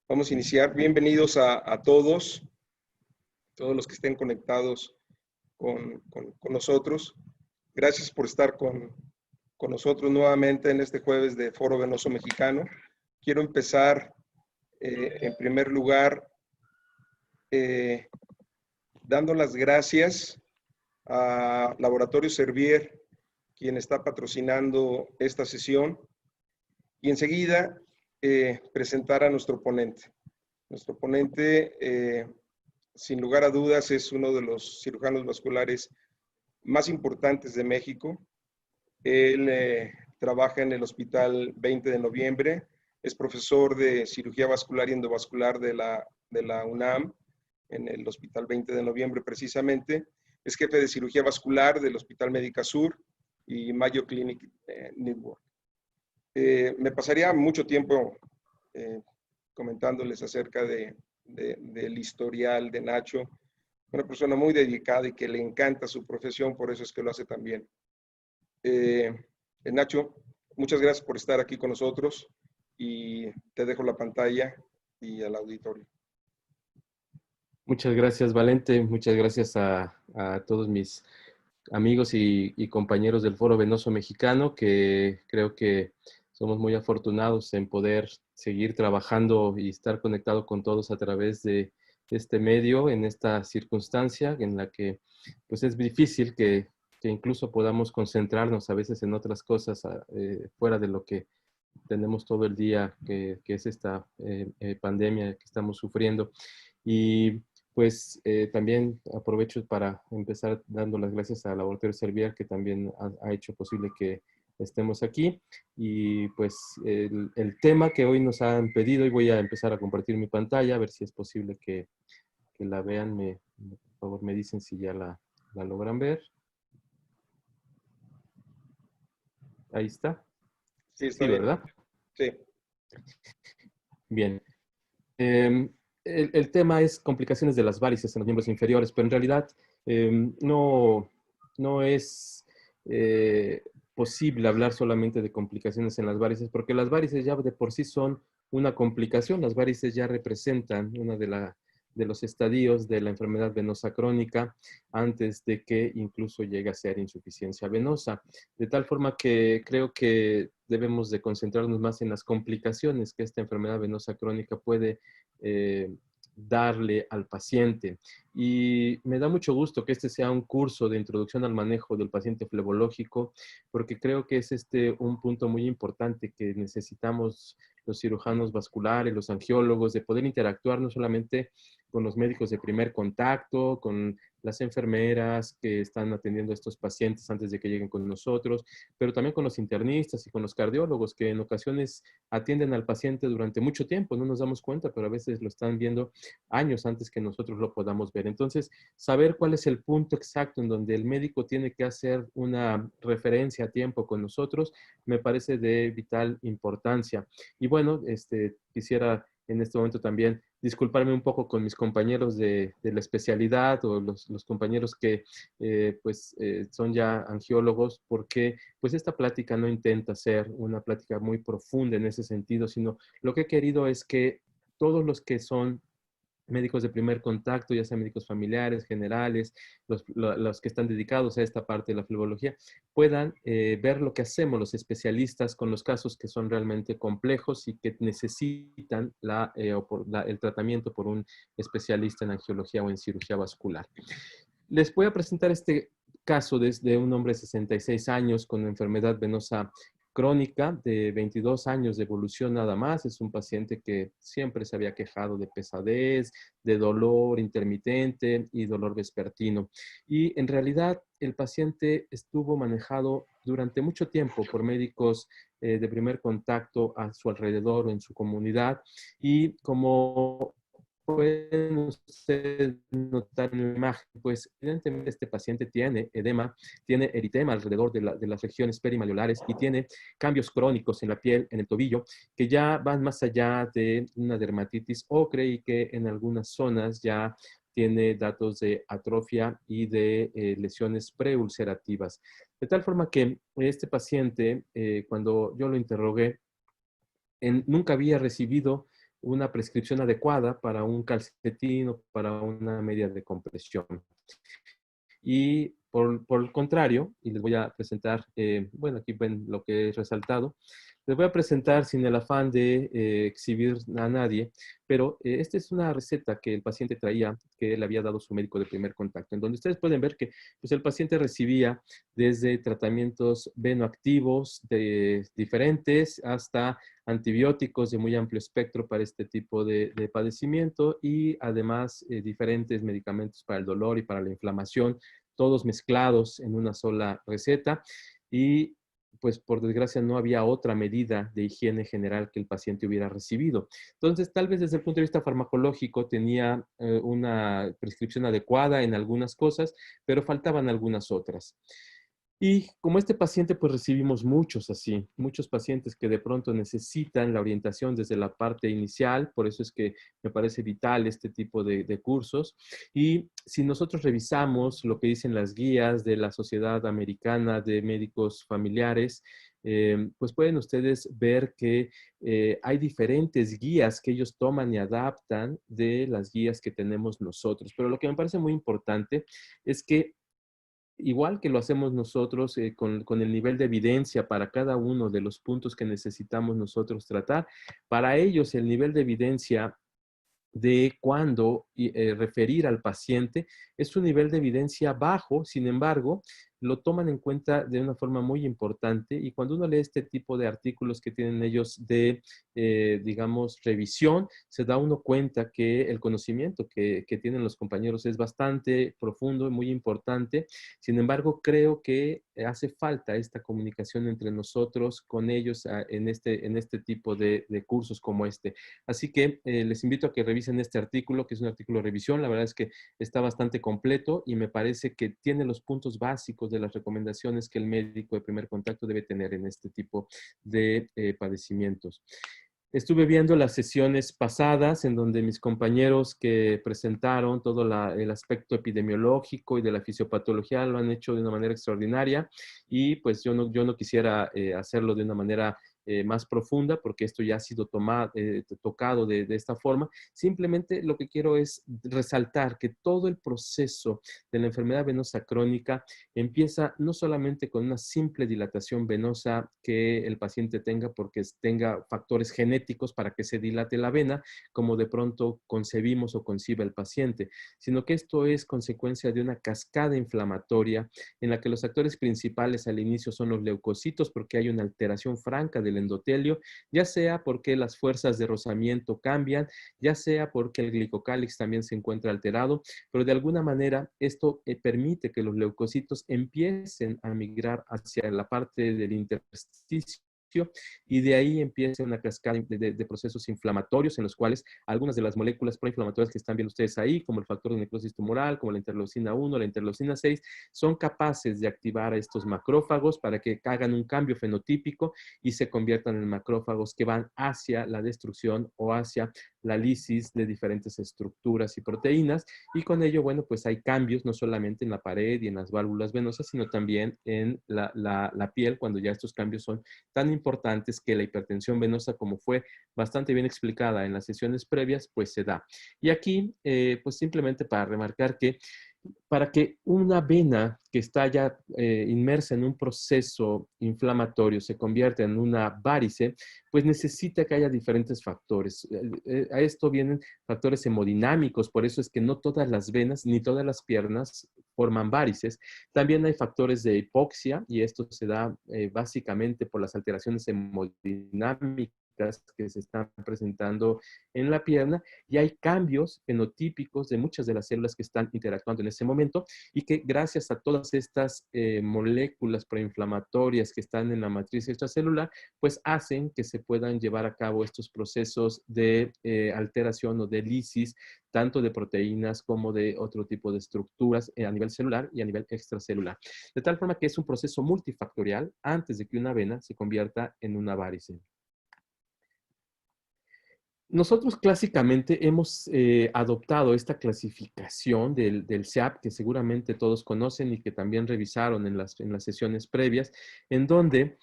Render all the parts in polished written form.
Vamos a iniciar. Bienvenidos a todos los que estén conectados con nosotros. Gracias por estar con nosotros nuevamente en este jueves de Foro Venoso Mexicano. Quiero empezar, en primer lugar, dando las gracias a Laboratorio Servier, quien está patrocinando esta sesión, y enseguida presentar a nuestro ponente. Nuestro ponente, sin lugar a dudas, es uno de los cirujanos vasculares más importantes de México. Él trabaja en el Hospital 20 de Noviembre, es profesor de Cirugía Vascular y Endovascular de la UNAM, en el Hospital 20 de Noviembre precisamente. Es jefe de Cirugía Vascular del Hospital Médica Sur y Mayo Clinic Network. Me pasaría mucho tiempo comentándoles acerca del historial de Nacho, una persona muy dedicada y que le encanta su profesión, por eso es que lo hace tan bien. Nacho, muchas gracias por estar aquí con nosotros y te dejo la pantalla y al auditorio. Muchas gracias, Valente. Muchas gracias a todos mis amigos y compañeros del Foro Venoso Mexicano, que creo que somos muy afortunados en poder seguir trabajando y estar conectado con todos a través de este medio, en esta circunstancia en la que pues es difícil que incluso podamos concentrarnos a veces en otras cosas fuera de lo que tenemos todo el día, que es esta pandemia que estamos sufriendo. Y pues también aprovecho para empezar dando las gracias a Laboratorio Servier, que también ha hecho posible que estemos aquí. Y pues el tema que hoy nos han pedido, y voy a empezar a compartir mi pantalla, a ver si es posible que la vean. Por favor, me dicen si ya la logran ver. Ahí está. Sí, está Sí, bien. ¿verdad? Sí. Bien. El tema es complicaciones de las varices en los miembros inferiores, pero en realidad no es posible hablar solamente de complicaciones en las varices, porque las varices ya de por sí son una complicación. Las varices ya representan una de los estadios de la enfermedad venosa crónica antes de que incluso llegue a ser insuficiencia venosa. De tal forma que creo que debemos de concentrarnos más en las complicaciones que esta enfermedad venosa crónica puede darle al paciente. Y me da mucho gusto que este sea un curso de introducción al manejo del paciente flebológico, porque creo que es un punto muy importante que necesitamos los cirujanos vasculares, los angiólogos, de poder interactuar no solamente con los médicos de primer contacto, con las enfermeras que están atendiendo a estos pacientes antes de que lleguen con nosotros, pero también con los internistas y con los cardiólogos, que en ocasiones atienden al paciente durante mucho tiempo. No nos damos cuenta, pero a veces lo están viendo años antes que nosotros lo podamos ver. Entonces, saber cuál es el punto exacto en donde el médico tiene que hacer una referencia a tiempo con nosotros, me parece de vital importancia. Y bueno, quisiera en este momento también disculparme un poco con mis compañeros de la especialidad, o los compañeros que son ya angiólogos, porque pues esta plática no intenta ser una plática muy profunda en ese sentido, sino lo que he querido es que todos los que son médicos de primer contacto, ya sean médicos familiares, generales, los que están dedicados a esta parte de la flebología, puedan ver lo que hacemos los especialistas con los casos que son realmente complejos y que necesitan el tratamiento por un especialista en angiología o en cirugía vascular. Les voy a presentar este caso desde un hombre de 66 años con enfermedad venosa crónica de 22 años de evolución nada más. Es un paciente que siempre se había quejado de pesadez, de dolor intermitente y dolor vespertino. Y en realidad el paciente estuvo manejado durante mucho tiempo por médicos de primer contacto a su alrededor o en su comunidad, y como pueden ustedes notar en la imagen, pues evidentemente este paciente tiene edema, tiene eritema alrededor de las regiones perimalleolares y tiene cambios crónicos en la piel, en el tobillo, que ya van más allá de una dermatitis ocre y que en algunas zonas ya tiene datos de atrofia y de lesiones preulcerativas. De tal forma que este paciente, cuando yo lo interrogué, nunca había recibido una prescripción adecuada para un calcetín o para una media de compresión. Y por el contrario, y les voy a presentar, bueno, aquí ven lo que he resaltado, les voy a presentar sin el afán de exhibir a nadie, pero esta es una receta que el paciente traía, que le había dado su médico de primer contacto, en donde ustedes pueden ver que pues, el paciente recibía desde tratamientos venoactivos diferentes hasta antibióticos de muy amplio espectro para este tipo de padecimiento y además diferentes medicamentos para el dolor y para la inflamación, todos mezclados en una sola receta y pues por desgracia no había otra medida de higiene general que el paciente hubiera recibido. Entonces, tal vez desde el punto de vista farmacológico tenía una prescripción adecuada en algunas cosas, pero faltaban algunas otras. Y como este paciente, pues recibimos muchos así, muchos pacientes que de pronto necesitan la orientación desde la parte inicial, por eso es que me parece vital este tipo de cursos. Y si nosotros revisamos lo que dicen las guías de la Sociedad Americana de Médicos Familiares, pues pueden ustedes ver que hay diferentes guías que ellos toman y adaptan de las guías que tenemos nosotros. Pero lo que me parece muy importante es que igual que lo hacemos nosotros con el nivel de evidencia para cada uno de los puntos que necesitamos nosotros tratar, para ellos el nivel de evidencia de cuándo referir al paciente es un nivel de evidencia bajo, sin embargo, lo toman en cuenta de una forma muy importante y cuando uno lee este tipo de artículos que tienen ellos de, digamos, revisión, se da uno cuenta que el conocimiento que tienen los compañeros es bastante profundo y muy importante. Sin embargo, creo que hace falta esta comunicación entre nosotros con ellos en este tipo de cursos como este. Así que les invito a que revisen este artículo, que es un artículo de revisión. La verdad es que está bastante completo y me parece que tiene los puntos básicos de las recomendaciones que el médico de primer contacto debe tener en este tipo de padecimientos. Estuve viendo las sesiones pasadas en donde mis compañeros que presentaron todo el aspecto epidemiológico y de la fisiopatología lo han hecho de una manera extraordinaria y pues yo no quisiera hacerlo de una manera más profunda porque esto ya ha sido tocado de esta forma. Simplemente lo que quiero es resaltar que todo el proceso de la enfermedad venosa crónica empieza no solamente con una simple dilatación venosa que el paciente tenga porque tenga factores genéticos para que se dilate la vena, como de pronto concebimos o concibe el paciente, sino que esto es consecuencia de una cascada inflamatoria en la que los actores principales al inicio son los leucocitos porque hay una alteración franca del endotelio, ya sea porque las fuerzas de rozamiento cambian, ya sea porque el glicocálix también se encuentra alterado, pero de alguna manera esto permite que los leucocitos empiecen a migrar hacia la parte del intersticio y de ahí empieza una cascada de procesos inflamatorios en los cuales algunas de las moléculas proinflamatorias que están viendo ustedes ahí, como el factor de necrosis tumoral, como la interleucina 1, la interleucina 6, son capaces de activar a estos macrófagos para que hagan un cambio fenotípico y se conviertan en macrófagos que van hacia la destrucción o hacia la lisis de diferentes estructuras y proteínas y con ello, bueno, pues hay cambios no solamente en la pared y en las válvulas venosas, sino también en la piel cuando ya estos cambios son tan importantes que la hipertensión venosa, como fue bastante bien explicada en las sesiones previas, pues se da. Y aquí, pues simplemente para remarcar que para que una vena que está ya inmersa en un proceso inflamatorio se convierta en una varice, pues necesita que haya diferentes factores. A esto vienen factores hemodinámicos, por eso es que no todas las venas ni todas las piernas forman varices. También hay factores de hipoxia y esto se da básicamente por las alteraciones hemodinámicas que se están presentando en la pierna y hay cambios fenotípicos de muchas de las células que están interactuando en ese momento y que gracias a todas estas moléculas proinflamatorias que están en la matriz extracelular, pues hacen que se puedan llevar a cabo estos procesos de alteración o de lisis, tanto de proteínas como de otro tipo de estructuras a nivel celular y a nivel extracelular. De tal forma que es un proceso multifactorial antes de que una vena se convierta en una varice. Nosotros clásicamente hemos adoptado esta clasificación del SEAP, que seguramente todos conocen y que también revisaron en las sesiones previas, en donde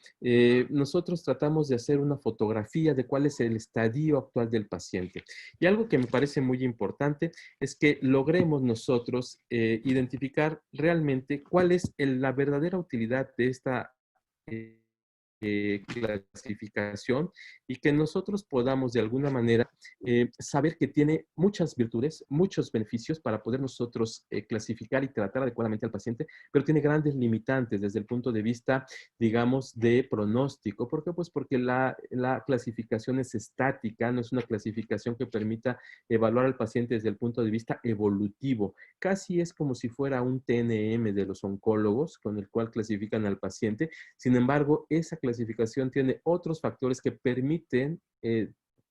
nosotros tratamos de hacer una fotografía de cuál es el estadio actual del paciente. Y algo que me parece muy importante es que logremos nosotros identificar realmente cuál es la verdadera utilidad de esta eh, clasificación y que nosotros podamos de alguna manera saber que tiene muchas virtudes, muchos beneficios para poder nosotros clasificar y tratar adecuadamente al paciente, pero tiene grandes limitantes desde el punto de vista, digamos, de pronóstico. ¿Por qué? Pues porque la clasificación es estática, no es una clasificación que permita evaluar al paciente desde el punto de vista evolutivo. Casi es como si fuera un TNM de los oncólogos con el cual clasifican al paciente. Sin embargo, esa clasificación tiene otros factores que permiten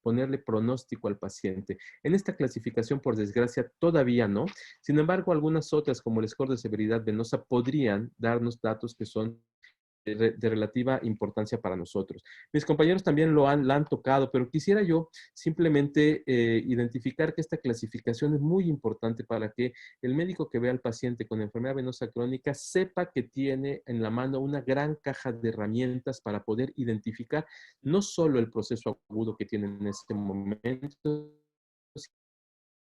ponerle pronóstico al paciente. En esta clasificación, por desgracia, todavía no. Sin embargo, algunas otras, como el score de severidad venosa, podrían darnos datos que son de relativa importancia para nosotros. Mis compañeros también la han tocado, pero quisiera yo simplemente identificar que esta clasificación es muy importante para que el médico que vea al paciente con enfermedad venosa crónica sepa que tiene en la mano una gran caja de herramientas para poder identificar no solo el proceso agudo que tiene en este momento,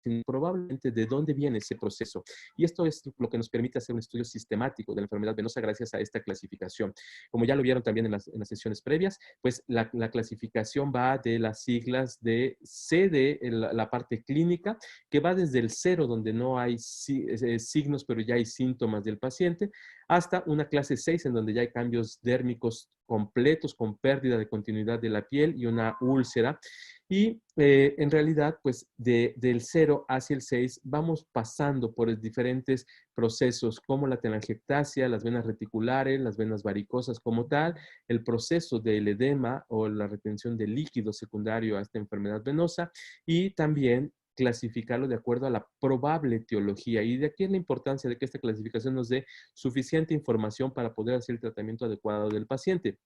sino probablemente de dónde viene ese proceso. Y esto es lo que nos permite hacer un estudio sistemático de la enfermedad venosa gracias a esta clasificación. Como ya lo vieron también en las sesiones previas, pues la clasificación va de las siglas de C de la parte clínica, que va desde el 0, donde no hay signos, pero ya hay síntomas del paciente, hasta una clase 6, en donde ya hay cambios dérmicos completos con pérdida de continuidad de la piel y una úlcera. Y en realidad, pues del 0 hacia el 6 vamos pasando por diferentes procesos como la telangiectasia, las venas reticulares, las venas varicosas como tal, el proceso del edema o la retención de líquido secundario a esta enfermedad venosa y también clasificarlo de acuerdo a la probable etiología. Y de aquí es la importancia de que esta clasificación nos dé suficiente información para poder hacer el tratamiento adecuado del paciente.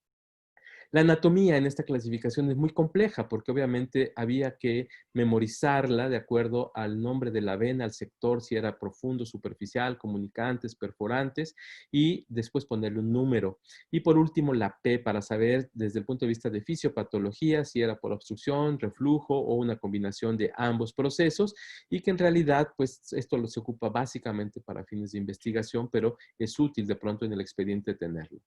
La anatomía en esta clasificación es muy compleja porque obviamente había que memorizarla de acuerdo al nombre de la vena, al sector, si era profundo, superficial, comunicantes, perforantes, y después ponerle un número. Y por último, la P para saber desde el punto de vista de fisiopatología si era por obstrucción, reflujo o una combinación de ambos procesos, y que en realidad pues esto se ocupa básicamente para fines de investigación, pero es útil de pronto en el expediente tenerlo.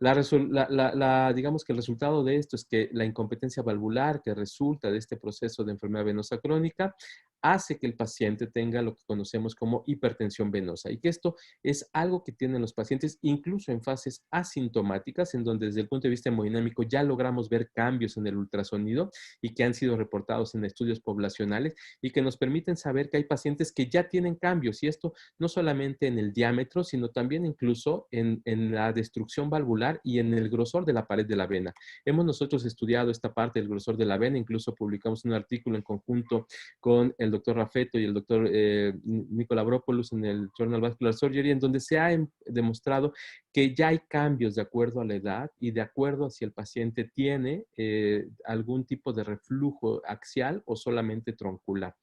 Digamos que el resultado de esto es que la incompetencia valvular que resulta de este proceso de enfermedad venosa crónica hace que el paciente tenga lo que conocemos como hipertensión venosa y que esto es algo que tienen los pacientes incluso en fases asintomáticas, en donde desde el punto de vista hemodinámico ya logramos ver cambios en el ultrasonido y que han sido reportados en estudios poblacionales y que nos permiten saber que hay pacientes que ya tienen cambios y esto no solamente en el diámetro, sino también incluso en la destrucción valvular y en el grosor de la pared de la vena. Hemos nosotros estudiado esta parte del grosor de la vena, incluso publicamos un artículo en conjunto con el doctor Raffetto y el doctor Nicola Bropoulos en el Journal Vascular Surgery, en donde se ha demostrado que ya hay cambios de acuerdo a la edad y de acuerdo a si el paciente tiene algún tipo de reflujo axial o solamente troncular.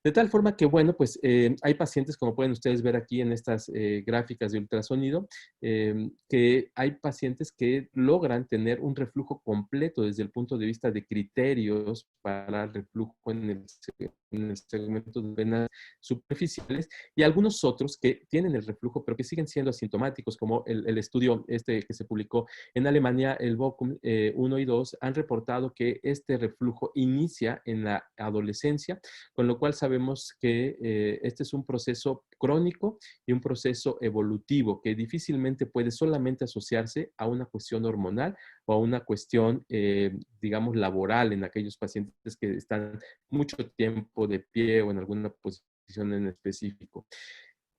De tal forma que, bueno, pues hay pacientes, como pueden ustedes ver aquí en estas gráficas de ultrasonido, que hay pacientes que logran tener un reflujo completo desde el punto de vista de criterios para el reflujo en el segmento de venas superficiales y algunos otros que tienen el reflujo pero que siguen siendo asintomáticos, como el estudio este que se publicó en Alemania, el BOCUM 1 y 2, han reportado que este reflujo inicia en la adolescencia, con lo cual sabemos que este es un proceso crónico y un proceso evolutivo que difícilmente puede solamente asociarse a una cuestión hormonal o a una cuestión, digamos, laboral en aquellos pacientes que están mucho tiempo de pie o en alguna posición en específico.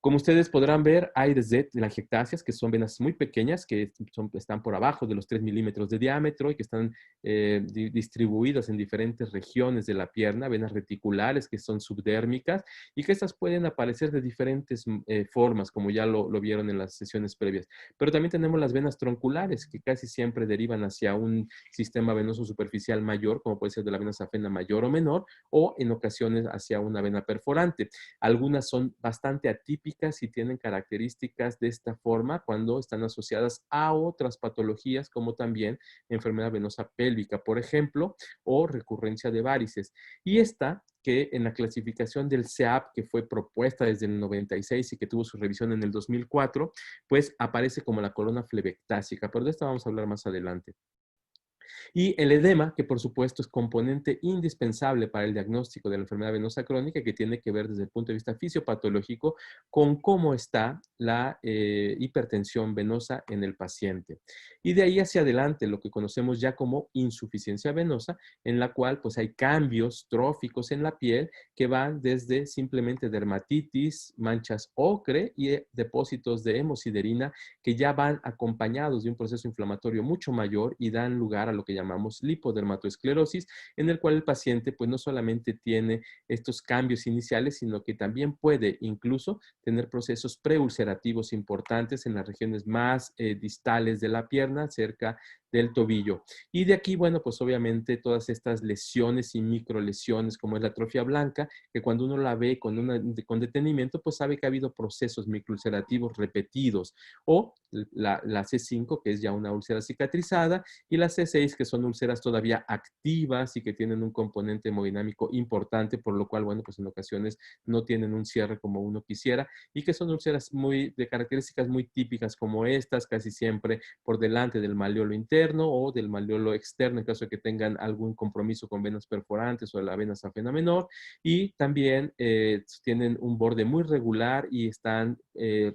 Como ustedes podrán ver, hay desde telangiectasias, que son venas muy pequeñas, que están por abajo de los 3 milímetros de diámetro y que están distribuidas en diferentes regiones de la pierna, venas reticulares que son subdérmicas y que estas pueden aparecer de diferentes formas, como ya lo vieron en las sesiones previas. Pero también tenemos las venas tronculares, que casi siempre derivan hacia un sistema venoso superficial mayor, como puede ser de la vena safena mayor o menor, o en ocasiones hacia una vena perforante. Algunas son bastante atípicas y tienen características de esta forma cuando están asociadas a otras patologías, como también enfermedad venosa pélvica, por ejemplo, o recurrencia de varices. Y esta, que en la clasificación del CEAP, que fue propuesta desde el 96 y que tuvo su revisión en el 2004, pues aparece como la corona flebectásica, pero de esta vamos a hablar más adelante. Y el edema, que por supuesto es componente indispensable para el diagnóstico de la enfermedad venosa crónica, que tiene que ver desde el punto de vista fisiopatológico con cómo está la hipertensión venosa en el paciente. Y de ahí hacia adelante, lo que conocemos ya como insuficiencia venosa, en la cual pues hay cambios tróficos en la piel que van desde simplemente dermatitis, manchas ocre y depósitos de hemosiderina que ya van acompañados de un proceso inflamatorio mucho mayor y dan lugar a lo que llamamos lipodermatoesclerosis, en el cual el paciente pues no solamente tiene estos cambios iniciales, sino que también puede incluso tener procesos preulcerativos importantes en las regiones más distales de la pierna, cerca del tobillo. Y de aquí, bueno, pues obviamente todas estas lesiones y microlesiones, como es la atrofia blanca, que cuando uno la ve con detenimiento, pues sabe que ha habido procesos microulcerativos repetidos, o la C5, que es ya una úlcera cicatrizada, y la C6, que son úlceras todavía activas y que tienen un componente hemodinámico importante, por lo cual, bueno, pues en ocasiones no tienen un cierre como uno quisiera, y que son úlceras de características muy típicas como estas, casi siempre por delante del malleolo interno o del malleolo externo, en caso de que tengan algún compromiso con venas perforantes o la vena safena menor, y también tienen un borde muy regular y están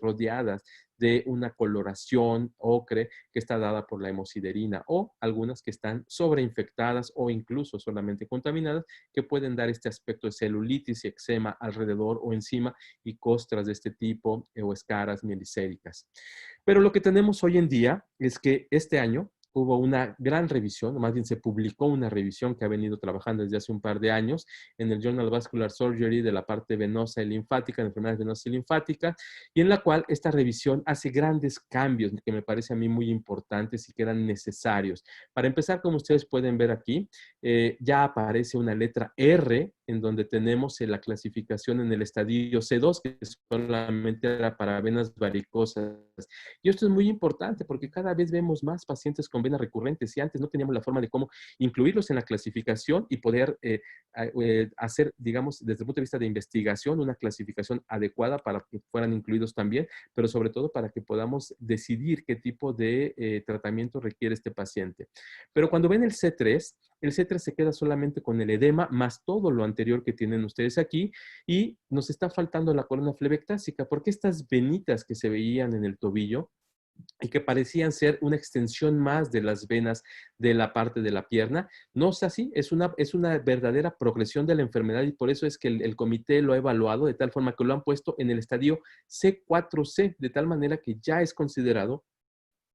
rodeadas de una coloración ocre que está dada por la hemosiderina, o algunas que están sobreinfectadas o incluso solamente contaminadas, que pueden dar este aspecto de celulitis y eczema alrededor o encima y costras de este tipo o escaras mielicéricas. Pero lo que tenemos hoy en día es que este año hubo una gran revisión, más bien se publicó una revisión que ha venido trabajando desde hace un par de años en el Journal Vascular Surgery de la parte venosa y linfática, de enfermedades venosas y linfáticas, y en la cual esta revisión hace grandes cambios que me parece a mí muy importantes y que eran necesarios. Para empezar, como ustedes pueden ver aquí, ya aparece una letra R en donde tenemos la clasificación en el estadio C2, que solamente era para venas varicosas. Y esto es muy importante porque cada vez vemos más pacientes con venas recurrentes y antes no teníamos la forma de cómo incluirlos en la clasificación y poder hacer, digamos, desde el punto de vista de investigación, una clasificación adecuada para que fueran incluidos también, pero sobre todo para que podamos decidir qué tipo de tratamiento requiere este paciente. Pero cuando ven el C3 se queda solamente con el edema más todo lo anterior que tienen ustedes aquí y nos está faltando la corona flebectásica porque estas venitas que se veían en el tobillo y que parecían ser una extensión más de las venas de la parte de la pierna. No es así, es una verdadera progresión de la enfermedad y por eso es que el comité lo ha evaluado de tal forma que lo han puesto en el estadio C4C, de tal manera que ya es considerado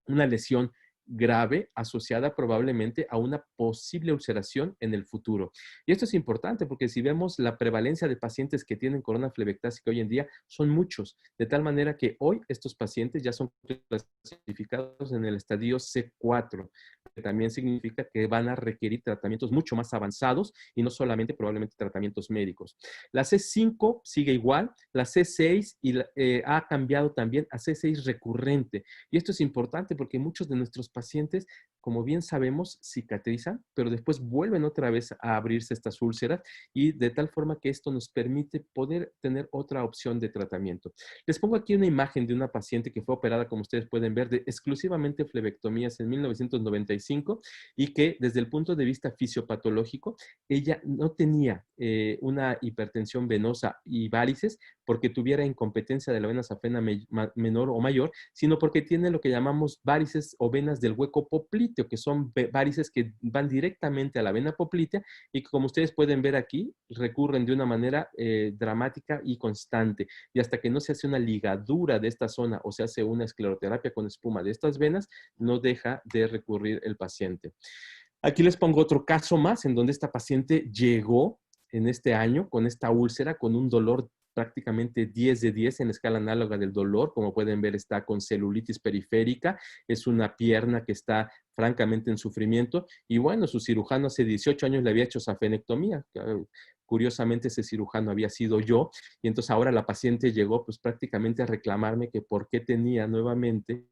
una lesión grave asociada probablemente a una posible ulceración en el futuro. Y esto es importante porque si vemos la prevalencia de pacientes que tienen corona flebectásica hoy en día, son muchos, de tal manera que hoy estos pacientes ya son clasificados en el estadio C4, que también significa que van a requerir tratamientos mucho más avanzados y no solamente probablemente tratamientos médicos. La C5 sigue igual, la C6 ha cambiado también a C6 recurrente. Y esto es importante porque muchos de nuestros pacientes, como bien sabemos, cicatrizan, pero después vuelven otra vez a abrirse estas úlceras y de tal forma que esto nos permite poder tener otra opción de tratamiento. Les pongo aquí una imagen de una paciente que fue operada, como ustedes pueden ver, de exclusivamente flebectomías en 1995 y que desde el punto de vista fisiopatológico, ella no tenía una hipertensión venosa y varices, porque tuviera incompetencia de la vena safena menor o mayor, sino porque tiene lo que llamamos varices o venas del hueco popliteo, que son varices que van directamente a la vena poplitea y que, como ustedes pueden ver aquí, recurren de una manera dramática y constante. Y hasta que no se hace una ligadura de esta zona o se hace una escleroterapia con espuma de estas venas, no deja de recurrir el paciente. Aquí les pongo otro caso más en donde esta paciente llegó en este año con esta úlcera, con un dolor prácticamente 10 de 10 en la escala análoga del dolor. Como pueden ver, está con celulitis periférica, es una pierna que está francamente en sufrimiento. Y bueno, su cirujano hace 18 años le había hecho safenectomía. Curiosamente, ese cirujano había sido yo. Y entonces ahora la paciente llegó pues prácticamente a reclamarme que por qué tenía nuevamente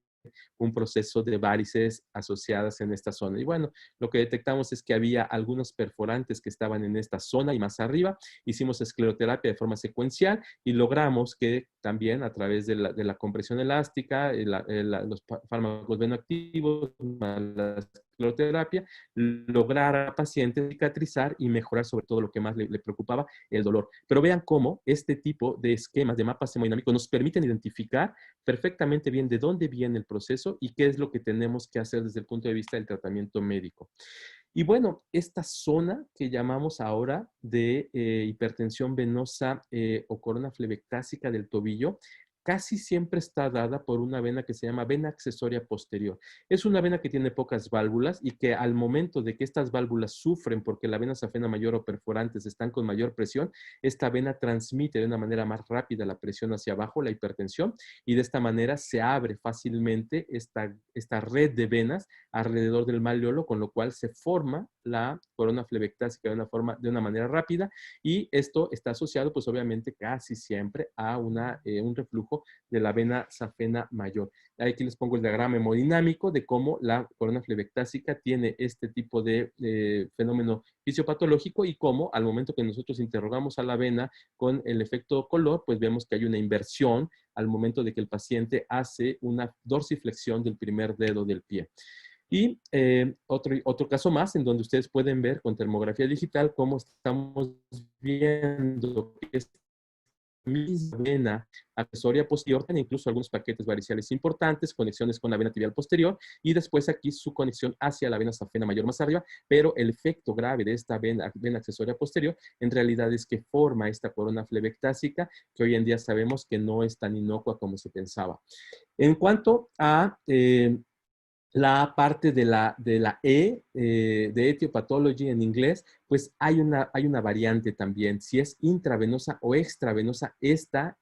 un proceso de varices asociadas en esta zona. Y bueno, lo que detectamos es que había algunos perforantes que estaban en esta zona y más arriba. Hicimos escleroterapia de forma secuencial y logramos que también a través de la compresión elástica, los fármacos venoactivos, la escleroterapia, lograr al paciente cicatrizar y mejorar sobre todo lo que más le preocupaba, el dolor. Pero vean cómo este tipo de esquemas de mapas hemodinámicos nos permiten identificar perfectamente bien de dónde viene el proceso y qué es lo que tenemos que hacer desde el punto de vista del tratamiento médico. Y bueno, esta zona que llamamos ahora de hipertensión venosa o corona flebectásica del tobillo, casi siempre está dada por una vena que se llama vena accesoria posterior. Es una vena que tiene pocas válvulas y que al momento de que estas válvulas sufren porque la vena safena mayor o perforantes están con mayor presión, esta vena transmite de una manera más rápida la presión hacia abajo, la hipertensión, y de esta manera se abre fácilmente esta red de venas alrededor del malleolo, con lo cual se forma la corona flebectásica de una manera rápida, y esto está asociado pues obviamente casi siempre a un reflujo de la vena safena mayor. Aquí les pongo el diagrama hemodinámico de cómo la corona flebectásica tiene este tipo de fenómeno fisiopatológico y cómo al momento que nosotros interrogamos a la vena con el efecto color, pues vemos que hay una inversión al momento de que el paciente hace una dorsiflexión del primer dedo del pie. Y otro caso más en donde ustedes pueden ver con termografía digital cómo estamos viendo que esta misma vena accesoria posterior tiene incluso algunos paquetes variciales importantes, conexiones con la vena tibial posterior y después aquí su conexión hacia la vena safena mayor más arriba, pero el efecto grave de esta vena accesoria posterior en realidad es que forma esta corona flebectásica que hoy en día sabemos que no es tan inocua como se pensaba. En cuanto a la parte de la de etiopatology en inglés, pues hay una variante también. Si es intravenosa o extravenosa esta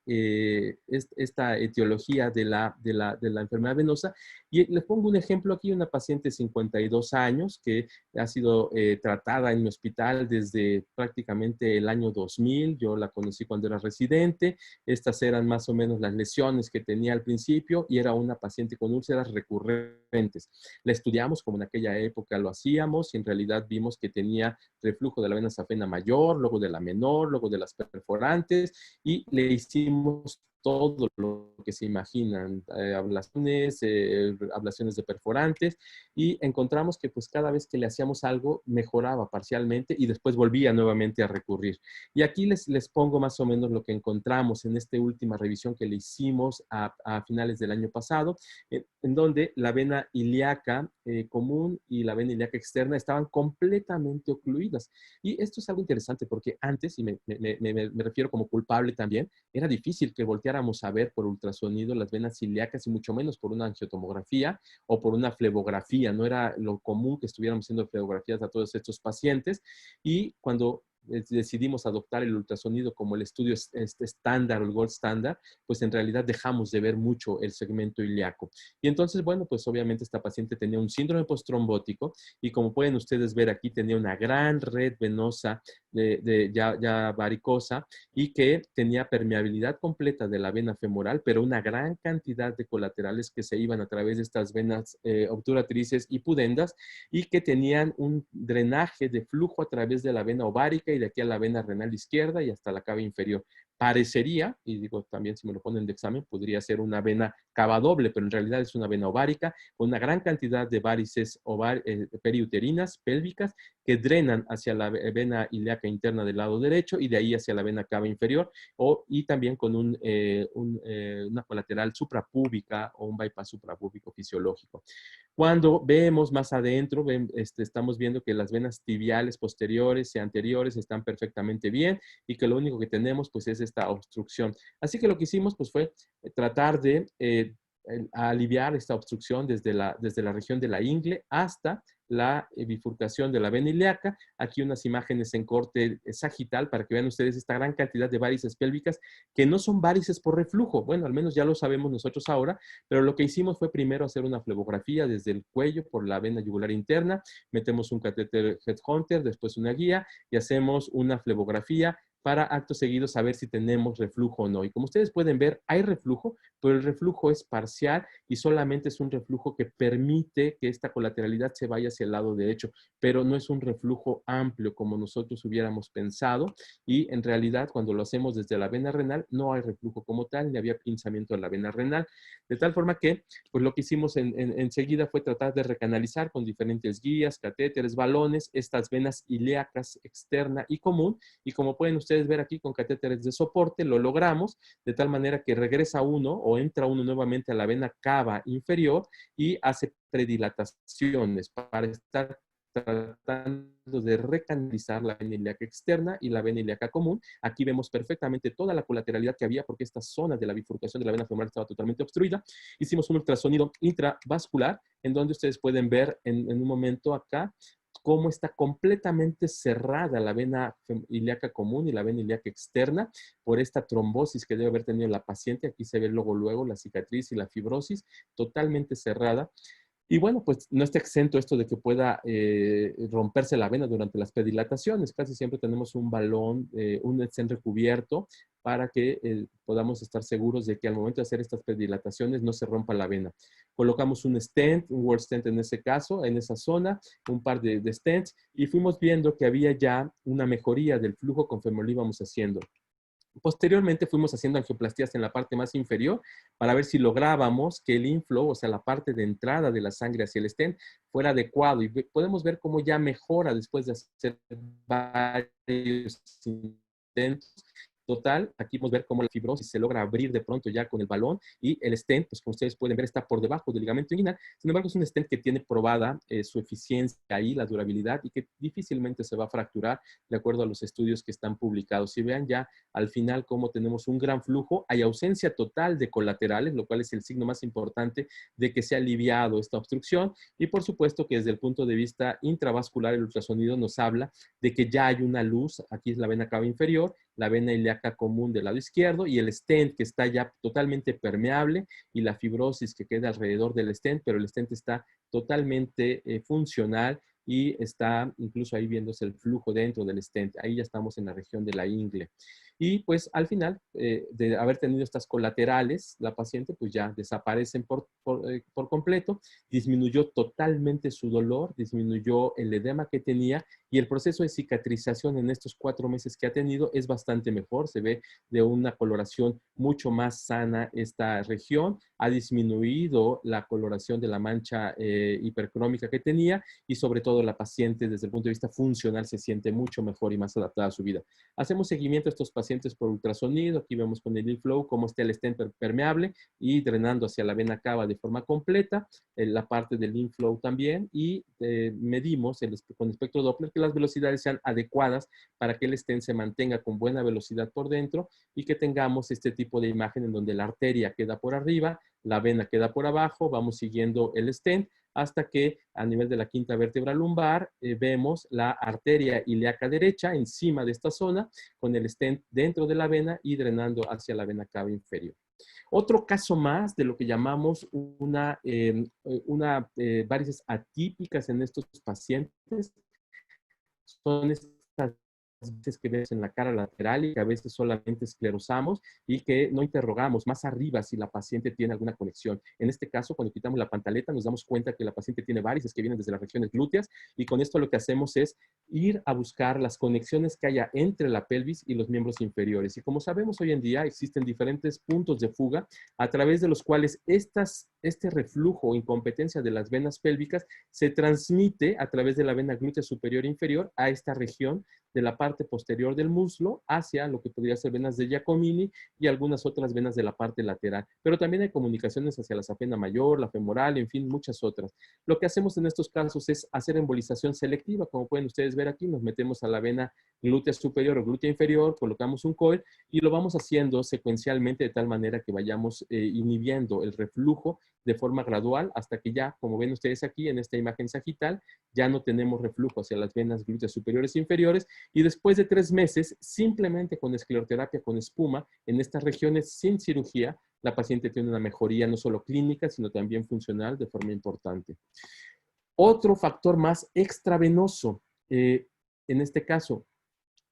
etiología de la enfermedad venosa. Y les pongo un ejemplo aquí, una paciente de 52 años que ha sido tratada en mi hospital desde prácticamente el año 2000. Yo la conocí cuando era residente. Estas eran más o menos las lesiones que tenía al principio y era una paciente con úlceras recurrentes. La estudiamos como en aquella época lo hacíamos y en realidad vimos que tenía reflujo de la vena safena mayor, luego de la menor, luego de las perforantes y le hicimos todo lo que se imaginan, ablaciones de perforantes, y encontramos que pues cada vez que le hacíamos algo mejoraba parcialmente y después volvía nuevamente a recurrir. Y aquí les pongo más o menos lo que encontramos en esta última revisión que le hicimos a finales del año pasado, en donde la vena ilíaca común y la vena ilíaca externa estaban completamente ocluidas. Y esto es algo interesante porque antes, y me refiero como culpable también, era difícil que volteáramos a ver por ultrasonido las venas ilíacas y mucho menos por una angiotomografía o por una flebografía. No era lo común que estuviéramos haciendo flebografías a todos estos pacientes. Y cuando decidimos adoptar el ultrasonido como el estudio estándar o el gold standard, pues en realidad dejamos de ver mucho el segmento ilíaco. Y entonces, bueno, pues obviamente esta paciente tenía un síndrome postrombótico y como pueden ustedes ver aquí, tenía una gran red venosa ya varicosa y que tenía permeabilidad completa de la vena femoral, pero una gran cantidad de colaterales que se iban a través de estas venas obturatrices y pudendas y que tenían un drenaje de flujo a través de la vena ovárica y de aquí a la vena renal izquierda y hasta la cava inferior. parecería, y digo también si me lo ponen de examen, podría ser una vena cava doble, pero en realidad es una vena ovárica con una gran cantidad de varices periuterinas, pélvicas, que drenan hacia la vena ilíaca interna del lado derecho y de ahí hacia la vena cava inferior, y también con una colateral suprapúbica o un bypass suprapúbico fisiológico. Cuando vemos más adentro, estamos viendo que las venas tibiales posteriores y anteriores están perfectamente bien y que lo único que tenemos pues es esta obstrucción. Así que lo que hicimos pues fue tratar de aliviar esta obstrucción desde la región de la ingle hasta la bifurcación de la vena ilíaca. Aquí unas imágenes en corte sagital para que vean ustedes esta gran cantidad de varices pélvicas que no son varices por reflujo. Bueno, al menos ya lo sabemos nosotros ahora, pero lo que hicimos fue primero hacer una flebografía desde el cuello por la vena yugular interna, metemos un catéter Headhunter, después una guía y hacemos una flebografía para acto seguido saber si tenemos reflujo o no. Y como ustedes pueden ver, hay reflujo, pero el reflujo es parcial y solamente es un reflujo que permite que esta colateralidad se vaya hacia el lado derecho, pero no es un reflujo amplio como nosotros hubiéramos pensado y en realidad cuando lo hacemos desde la vena renal no hay reflujo como tal, ni había pinzamiento de la vena renal, de tal forma que pues lo que hicimos enseguida fue tratar de recanalizar con diferentes guías, catéteres, balones, estas venas ilíacas externa y común, y como pueden ustedes ver aquí con catéteres de soporte, lo logramos de tal manera que regresa uno o entra uno nuevamente a la vena cava inferior y hace predilataciones para estar tratando de recanalizar la vena ilíaca externa y la vena ilíaca común. Aquí vemos perfectamente toda la colateralidad que había porque esta zona de la bifurcación de la vena femoral estaba totalmente obstruida. Hicimos un ultrasonido intravascular en donde ustedes pueden ver en un momento acá cómo está completamente cerrada la vena ilíaca común y la vena ilíaca externa por esta trombosis que debe haber tenido la paciente. Aquí se ve luego la cicatriz y la fibrosis totalmente cerrada. Y bueno, pues no está exento esto de que pueda romperse la vena durante las predilataciones. Casi siempre tenemos un balón, un stent recubierto para que podamos estar seguros de que al momento de hacer estas predilataciones no se rompa la vena. Colocamos un stent, un word stent en ese caso, en esa zona, un par de stents y fuimos viendo que había ya una mejoría del flujo conforme lo íbamos haciendo. Posteriormente fuimos haciendo angioplastías en la parte más inferior para ver si lográbamos que el inflow, o sea, la parte de entrada de la sangre hacia el stent, fuera adecuado. Y podemos ver cómo ya mejora después de hacer varios intentos. Total, aquí podemos ver cómo la fibrosis se logra abrir de pronto ya con el balón y el stent, pues como ustedes pueden ver, está por debajo del ligamento inguinal. Sin embargo, es un stent que tiene probada su eficiencia y la durabilidad y que difícilmente se va a fracturar de acuerdo a los estudios que están publicados. Si vean ya al final cómo tenemos un gran flujo, hay ausencia total de colaterales, lo cual es el signo más importante de que se ha aliviado esta obstrucción y por supuesto que desde el punto de vista intravascular el ultrasonido nos habla de que ya hay una luz, aquí es la vena cava inferior, la vena ilíaca común del lado izquierdo y el stent que está ya totalmente permeable y la fibrosis que queda alrededor del stent, pero el stent está totalmente funcional y está incluso ahí viéndose el flujo dentro del stent. Ahí ya estamos en la región de la ingle. Y pues al final de haber tenido estas colaterales, la paciente pues ya desaparecen por completo, disminuyó totalmente su dolor, disminuyó el edema que tenía y el proceso de cicatrización en estos 4 meses que ha tenido es bastante mejor, se ve de una coloración mucho más sana esta región, ha disminuido la coloración de la mancha hipercrómica que tenía y sobre todo la paciente desde el punto de vista funcional se siente mucho mejor y más adaptada a su vida. Hacemos seguimiento a estos pacientes por ultrasonido, aquí vemos con el inflow cómo está el stent permeable y drenando hacia la vena cava de forma completa, la parte del inflow también y medimos con espectro Doppler que las velocidades sean adecuadas para que el stent se mantenga con buena velocidad por dentro y que tengamos este tipo de imagen en donde la arteria queda por arriba, la vena queda por abajo, vamos siguiendo el stent hasta que a nivel de la quinta vértebra lumbar vemos la arteria ilíaca derecha encima de esta zona con el stent dentro de la vena y drenando hacia la vena cava inferior. Otro caso más de lo que llamamos varices atípicas en estos pacientes son estas veces que vemos en la cara lateral y que a veces solamente esclerosamos y que no interrogamos más arriba si la paciente tiene alguna conexión. En este caso, cuando quitamos la pantaleta, nos damos cuenta que la paciente tiene varices que vienen desde las regiones glúteas y con esto lo que hacemos es ir a buscar las conexiones que haya entre la pelvis y los miembros inferiores. Y como sabemos hoy en día, existen diferentes puntos de fuga a través de los cuales este reflujo o incompetencia de las venas pélvicas se transmite a través de la vena glútea superior e inferior a esta región de la parte posterior del muslo hacia lo que podría ser venas de Giacomini y algunas otras venas de la parte lateral. Pero también hay comunicaciones hacia la safena mayor, la femoral, en fin, muchas otras. Lo que hacemos en estos casos es hacer embolización selectiva. Como pueden ustedes ver aquí, nos metemos a la vena glútea superior o glútea inferior, colocamos un coil y lo vamos haciendo secuencialmente de tal manera que vayamos inhibiendo el reflujo de forma gradual hasta que ya, como ven ustedes aquí en esta imagen sagital, ya no tenemos reflujo hacia las venas glúteas superiores e inferiores y después de 3 meses, simplemente con escleroterapia con espuma en estas regiones sin cirugía, la paciente tiene una mejoría no solo clínica, sino también funcional de forma importante. Otro factor más extravenoso, en este caso,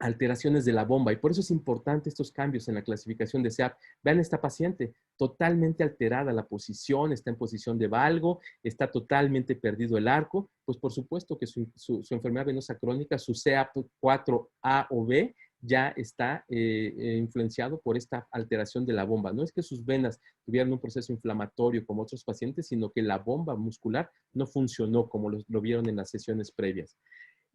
alteraciones de la bomba. Y por eso es importante estos cambios en la clasificación de SEAP. Vean esta paciente, totalmente alterada la posición, está en posición de valgo, está totalmente perdido el arco. Pues por supuesto que su enfermedad venosa crónica, su SEAP 4A o B, ya está influenciado por esta alteración de la bomba. No es que sus venas tuvieran un proceso inflamatorio como otros pacientes, sino que la bomba muscular no funcionó como lo vieron en las sesiones previas.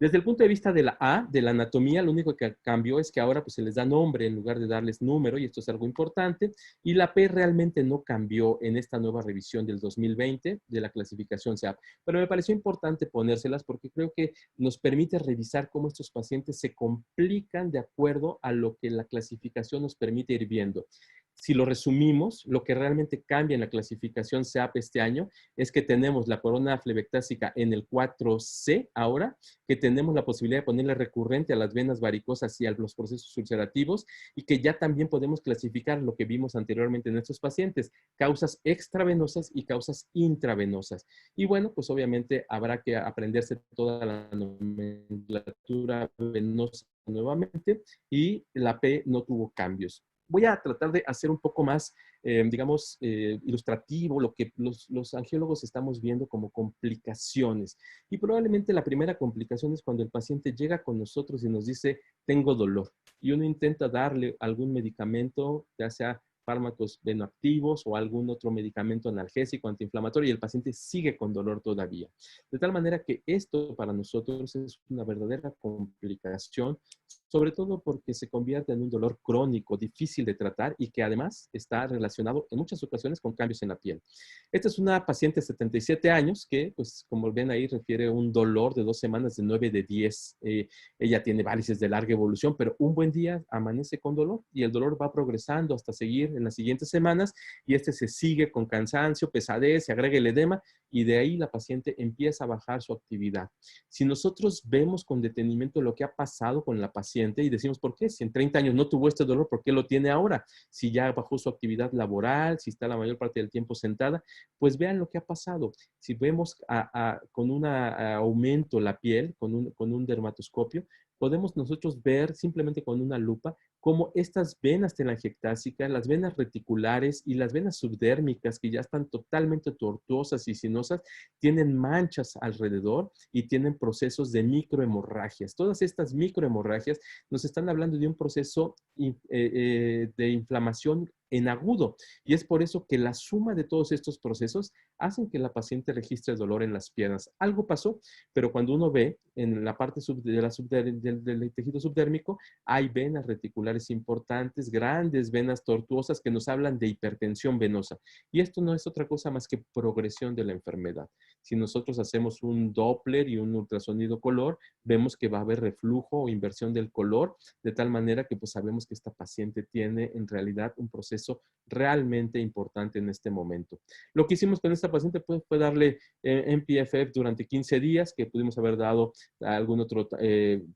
Desde el punto de vista de la A, de la anatomía, lo único que cambió es que ahora pues, se les da nombre en lugar de darles número, y esto es algo importante. Y la P realmente no cambió en esta nueva revisión del 2020 de la clasificación SEAP. Pero me pareció importante ponérselas porque creo que nos permite revisar cómo estos pacientes se complican de acuerdo a lo que la clasificación nos permite ir viendo. Si lo resumimos, lo que realmente cambia en la clasificación SEAP este año es que tenemos la corona flebectásica en el 4C ahora, que tenemos la posibilidad de ponerle recurrente a las venas varicosas y a los procesos ulcerativos, y que ya también podemos clasificar lo que vimos anteriormente en estos pacientes, causas extravenosas y causas intravenosas. Y bueno, pues obviamente habrá que aprenderse toda la nomenclatura venosa nuevamente, y la P no tuvo cambios. Voy a tratar de hacer un poco más, digamos, ilustrativo lo que los angiólogos estamos viendo como complicaciones. Y probablemente la primera complicación es cuando el paciente llega con nosotros y nos dice, tengo dolor. Y uno intenta darle algún medicamento, ya sea fármacos venoactivos o algún otro medicamento analgésico, antiinflamatorio, y el paciente sigue con dolor todavía. De tal manera que esto para nosotros es una verdadera complicación, sobre todo porque se convierte en un dolor crónico, difícil de tratar y que además está relacionado en muchas ocasiones con cambios en la piel. Esta es una paciente de 77 años que, pues, como ven ahí, refiere un dolor de 2 semanas de 9 de 10. Ella tiene varices de larga evolución, pero un buen día amanece con dolor y el dolor va progresando hasta seguir en las siguientes semanas y se sigue con cansancio, pesadez, se agrega el edema y de ahí la paciente empieza a bajar su actividad. Si nosotros vemos con detenimiento lo que ha pasado con la paciente y decimos, ¿por qué? Si en 30 años no tuvo este dolor, ¿por qué lo tiene ahora? Si ya bajó su actividad laboral, si está la mayor parte del tiempo sentada, pues vean lo que ha pasado. Si vemos con un aumento la piel, con un dermatoscopio, podemos nosotros ver simplemente con una lupa cómo estas venas telangiectásicas, las venas reticulares y las venas subdérmicas, que ya están totalmente tortuosas y sinuosas, tienen manchas alrededor y tienen procesos de microhemorragias. Todas estas microhemorragias nos están hablando de un proceso de inflamación en agudo. Y es por eso que la suma de todos estos procesos hacen que la paciente registre dolor en las piernas. Algo pasó, pero cuando uno ve en la parte del tejido subdérmico, hay venas reticulares importantes, grandes venas tortuosas que nos hablan de hipertensión venosa. Y esto no es otra cosa más que progresión de la enfermedad. Si nosotros hacemos un Doppler y un ultrasonido color, vemos que va a haber reflujo o inversión del color, de tal manera que pues sabemos que esta paciente tiene en realidad un proceso realmente importante en este momento. Lo que hicimos con esta paciente fue darle MPFF durante 15 días, que pudimos haber dado a algún otro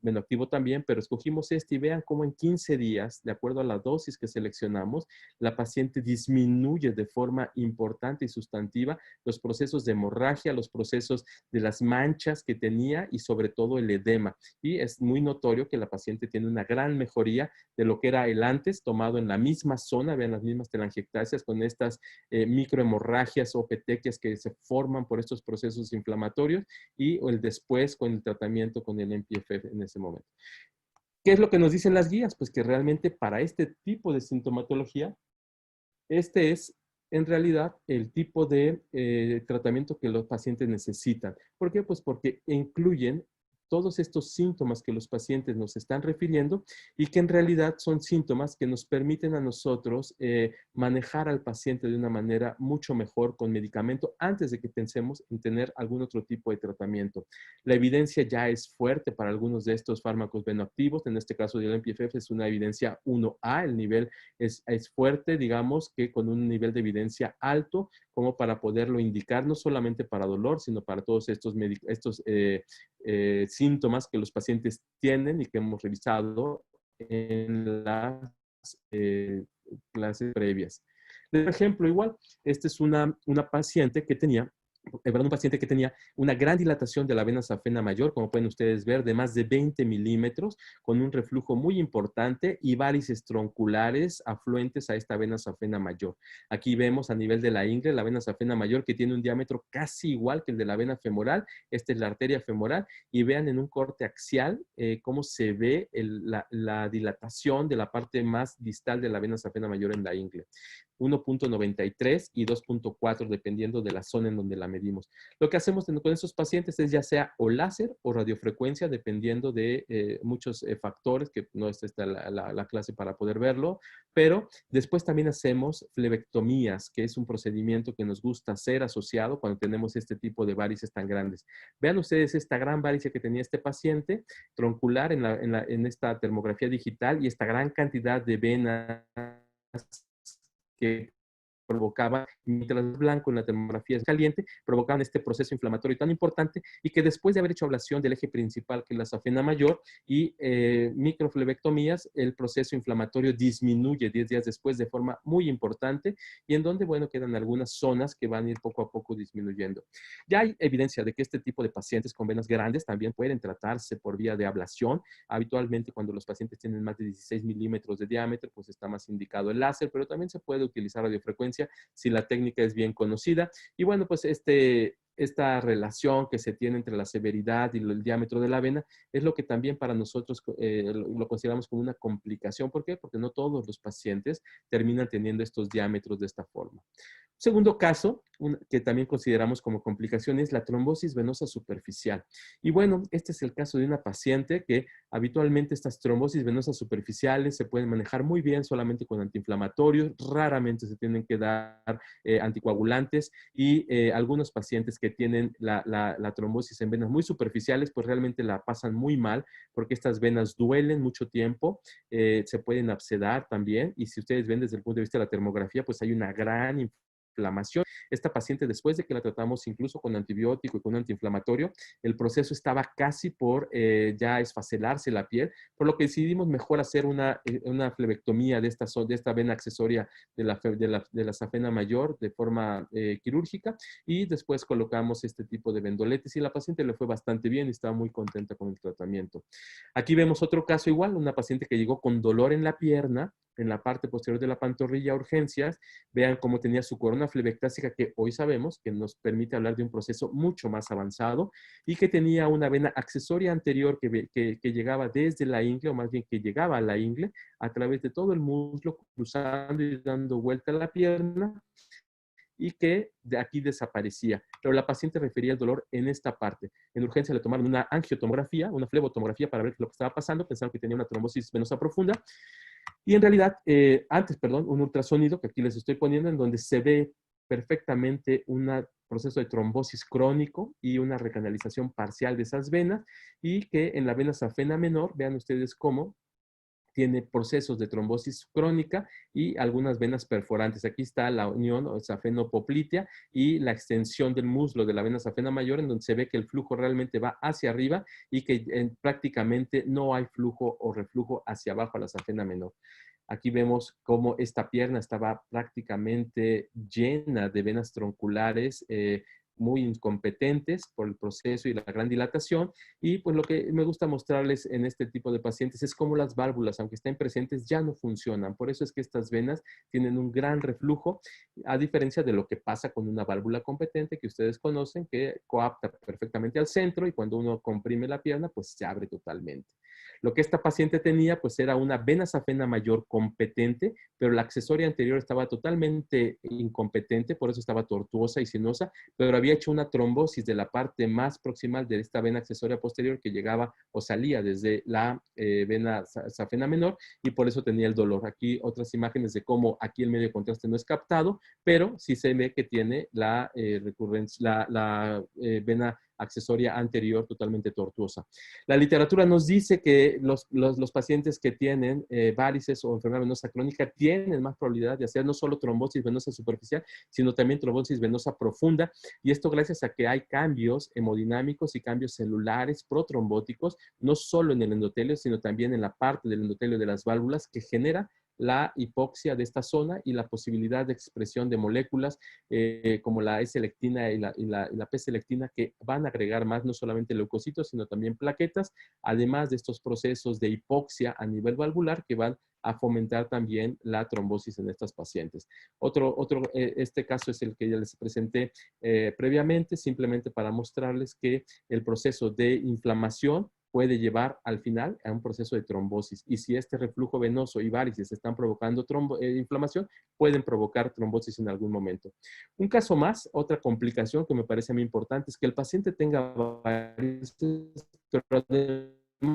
venoactivo también, pero escogimos este y vean cómo en 15 días, de acuerdo a la dosis que seleccionamos, la paciente disminuye de forma importante y sustantiva los procesos de hemorragia, los procesos de las manchas que tenía y sobre todo el edema. Y es muy notorio que la paciente tiene una gran mejoría de lo que era el antes tomado en la misma zona. Vean en las mismas telangiectasias con estas microhemorragias o petequias que se forman por estos procesos inflamatorios y el después con el tratamiento con el MPFF en ese momento. ¿Qué es lo que nos dicen las guías? Pues que realmente para este tipo de sintomatología, este es en realidad el tipo de tratamiento que los pacientes necesitan. ¿Por qué? Pues porque incluyen todos estos síntomas que los pacientes nos están refiriendo y que en realidad son síntomas que nos permiten a nosotros manejar al paciente de una manera mucho mejor con medicamento antes de que pensemos en tener algún otro tipo de tratamiento. La evidencia ya es fuerte para algunos de estos fármacos venoactivos. En este caso del MPFF es una evidencia 1A. El nivel es fuerte, digamos, que con un nivel de evidencia alto como para poderlo indicar no solamente para dolor, sino para todos estos síntomas que los pacientes tienen y que hemos revisado en las clases previas. Por ejemplo, igual, esta es una paciente que tenía un paciente que tenía una gran dilatación de la vena safena mayor, como pueden ustedes ver, de más de 20 milímetros, con un reflujo muy importante y varices tronculares afluentes a esta vena safena mayor. Aquí vemos a nivel de la ingle, la vena safena mayor, que tiene un diámetro casi igual que el de la vena femoral. Esta es la arteria femoral, y vean en un corte axial cómo se ve la dilatación de la parte más distal de la vena safena mayor en la ingle. 1.93 y 2.4 dependiendo de la zona en donde la medimos. Lo que hacemos con estos pacientes es ya sea o láser o radiofrecuencia dependiendo de muchos factores, que no es esta la clase para poder verlo, pero después también hacemos flebectomías, que es un procedimiento que nos gusta hacer asociado cuando tenemos este tipo de varices tan grandes. Vean ustedes esta gran varice que tenía este paciente troncular en esta termografía digital y esta gran cantidad de venas que provocaba, mientras blanco en la termografía caliente, provocaban este proceso inflamatorio tan importante y que después de haber hecho ablación del eje principal, que es la safena mayor, y microflebectomías, el proceso inflamatorio disminuye 10 días después de forma muy importante y en donde, bueno, quedan algunas zonas que van a ir poco a poco disminuyendo. Ya hay evidencia de que este tipo de pacientes con venas grandes también pueden tratarse por vía de ablación. Habitualmente cuando los pacientes tienen más de 16 milímetros de diámetro, pues está más indicado el láser, pero también se puede utilizar radiofrecuencia si la técnica es bien conocida. Y bueno, pues esta relación que se tiene entre la severidad y el diámetro de la vena es lo que también para nosotros lo consideramos como una complicación. ¿Por qué? Porque no todos los pacientes terminan teniendo estos diámetros de esta forma. Segundo caso, que también consideramos como complicación, es la trombosis venosa superficial. Y bueno, este es el caso de una paciente que habitualmente estas trombosis venosas superficiales se pueden manejar muy bien solamente con antiinflamatorios, raramente se tienen que dar anticoagulantes y algunos pacientes que tienen la trombosis en venas muy superficiales, pues realmente la pasan muy mal porque estas venas duelen mucho tiempo, se pueden abscedar también y si ustedes ven desde el punto de vista de la termografía, pues hay una gran inflamación. Esta paciente, después de que la tratamos incluso con antibiótico y con un antiinflamatorio, el proceso estaba casi por ya esfacelarse la piel, por lo que decidimos mejor hacer una flebectomía de esta vena accesoria de la safena mayor de forma quirúrgica y después colocamos este tipo de vendoletes y la paciente le fue bastante bien y estaba muy contenta con el tratamiento. Aquí vemos otro caso igual, una paciente que llegó con dolor en la pierna, en la parte posterior de la pantorrilla a urgencias. Vean cómo tenía su corona flebectásica, que hoy sabemos que nos permite hablar de un proceso mucho más avanzado, y que tenía una vena accesoria anterior que llegaba desde la ingle, o más bien que llegaba a la ingle, a través de todo el muslo, cruzando y dando vuelta a la pierna, y que de aquí desaparecía. Pero la paciente refería el dolor en esta parte. En urgencia le tomaron una angiotomografía, una flebotomografía para ver lo que estaba pasando, pensaron que tenía una trombosis venosa profunda, y en realidad, un ultrasonido que aquí les estoy poniendo en donde se ve perfectamente un proceso de trombosis crónico y una recanalización parcial de esas venas y que en la vena safena menor, vean ustedes cómo tiene procesos de trombosis crónica y algunas venas perforantes. Aquí está la unión o safenopoplitea y la extensión del muslo de la vena safena mayor, en donde se ve que el flujo realmente va hacia arriba y que prácticamente no hay flujo o reflujo hacia abajo a la safena menor. Aquí vemos cómo esta pierna estaba prácticamente llena de venas tronculares muy incompetentes por el proceso y la gran dilatación. Y pues lo que me gusta mostrarles en este tipo de pacientes es cómo las válvulas, aunque estén presentes, ya no funcionan. Por eso es que estas venas tienen un gran reflujo, a diferencia de lo que pasa con una válvula competente que ustedes conocen, que coapta perfectamente al centro y cuando uno comprime la pierna, pues se abre totalmente. Lo que esta paciente tenía, pues era una vena safena mayor competente, pero la accesoria anterior estaba totalmente incompetente, por eso estaba tortuosa y sinuosa, pero había hecho una trombosis de la parte más proximal de esta vena accesoria posterior que llegaba o salía desde la vena safena menor y por eso tenía el dolor. Aquí otras imágenes de cómo aquí el medio de contraste no es captado, pero sí se ve que tiene la recurrencia, vena accesoria anterior totalmente tortuosa. La literatura nos dice que los pacientes que tienen varices o enfermedad venosa crónica tienen más probabilidad de hacer no solo trombosis venosa superficial, sino también trombosis venosa profunda, y esto gracias a que hay cambios hemodinámicos y cambios celulares protrombóticos, no solo en el endotelio, sino también en la parte del endotelio de las válvulas que genera la hipoxia de esta zona y la posibilidad de expresión de moléculas como la S-lectina y la P-selectina que van a agregar más no solamente leucocitos, sino también plaquetas, además de estos procesos de hipoxia a nivel valvular que van a fomentar también la trombosis en estas pacientes. Este caso es el que ya les presenté previamente, simplemente para mostrarles que el proceso de inflamación puede llevar al final a un proceso de trombosis. Y si este reflujo venoso y varices están provocando inflamación, pueden provocar trombosis en algún momento. Un caso más, otra complicación que me parece muy importante es que el paciente tenga varices, pero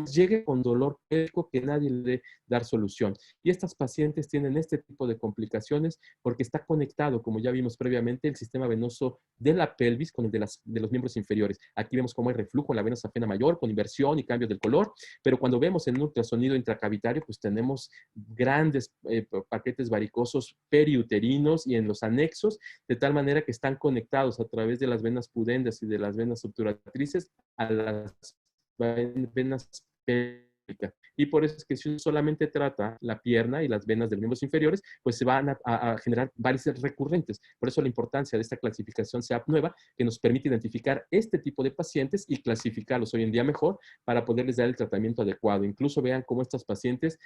llegue con dolor pélvico que nadie le dé dar solución. Y estas pacientes tienen este tipo de complicaciones porque está conectado, como ya vimos previamente, el sistema venoso de la pelvis con el de los miembros inferiores. Aquí vemos cómo hay reflujo en la vena safena mayor con inversión y cambio del color, pero cuando vemos en un ultrasonido intracavitario, pues tenemos grandes paquetes varicosos periuterinos y en los anexos, de tal manera que están conectados a través de las venas pudendas y de las venas obturatrices a las venas pélvicas. Y por eso es que si uno solamente trata la pierna y las venas de los miembros inferiores, pues se van a generar varices recurrentes. Por eso la importancia de esta clasificación SEAP nueva, que nos permite identificar este tipo de pacientes y clasificarlos hoy en día mejor para poderles dar el tratamiento adecuado. Incluso vean cómo estas pacientes,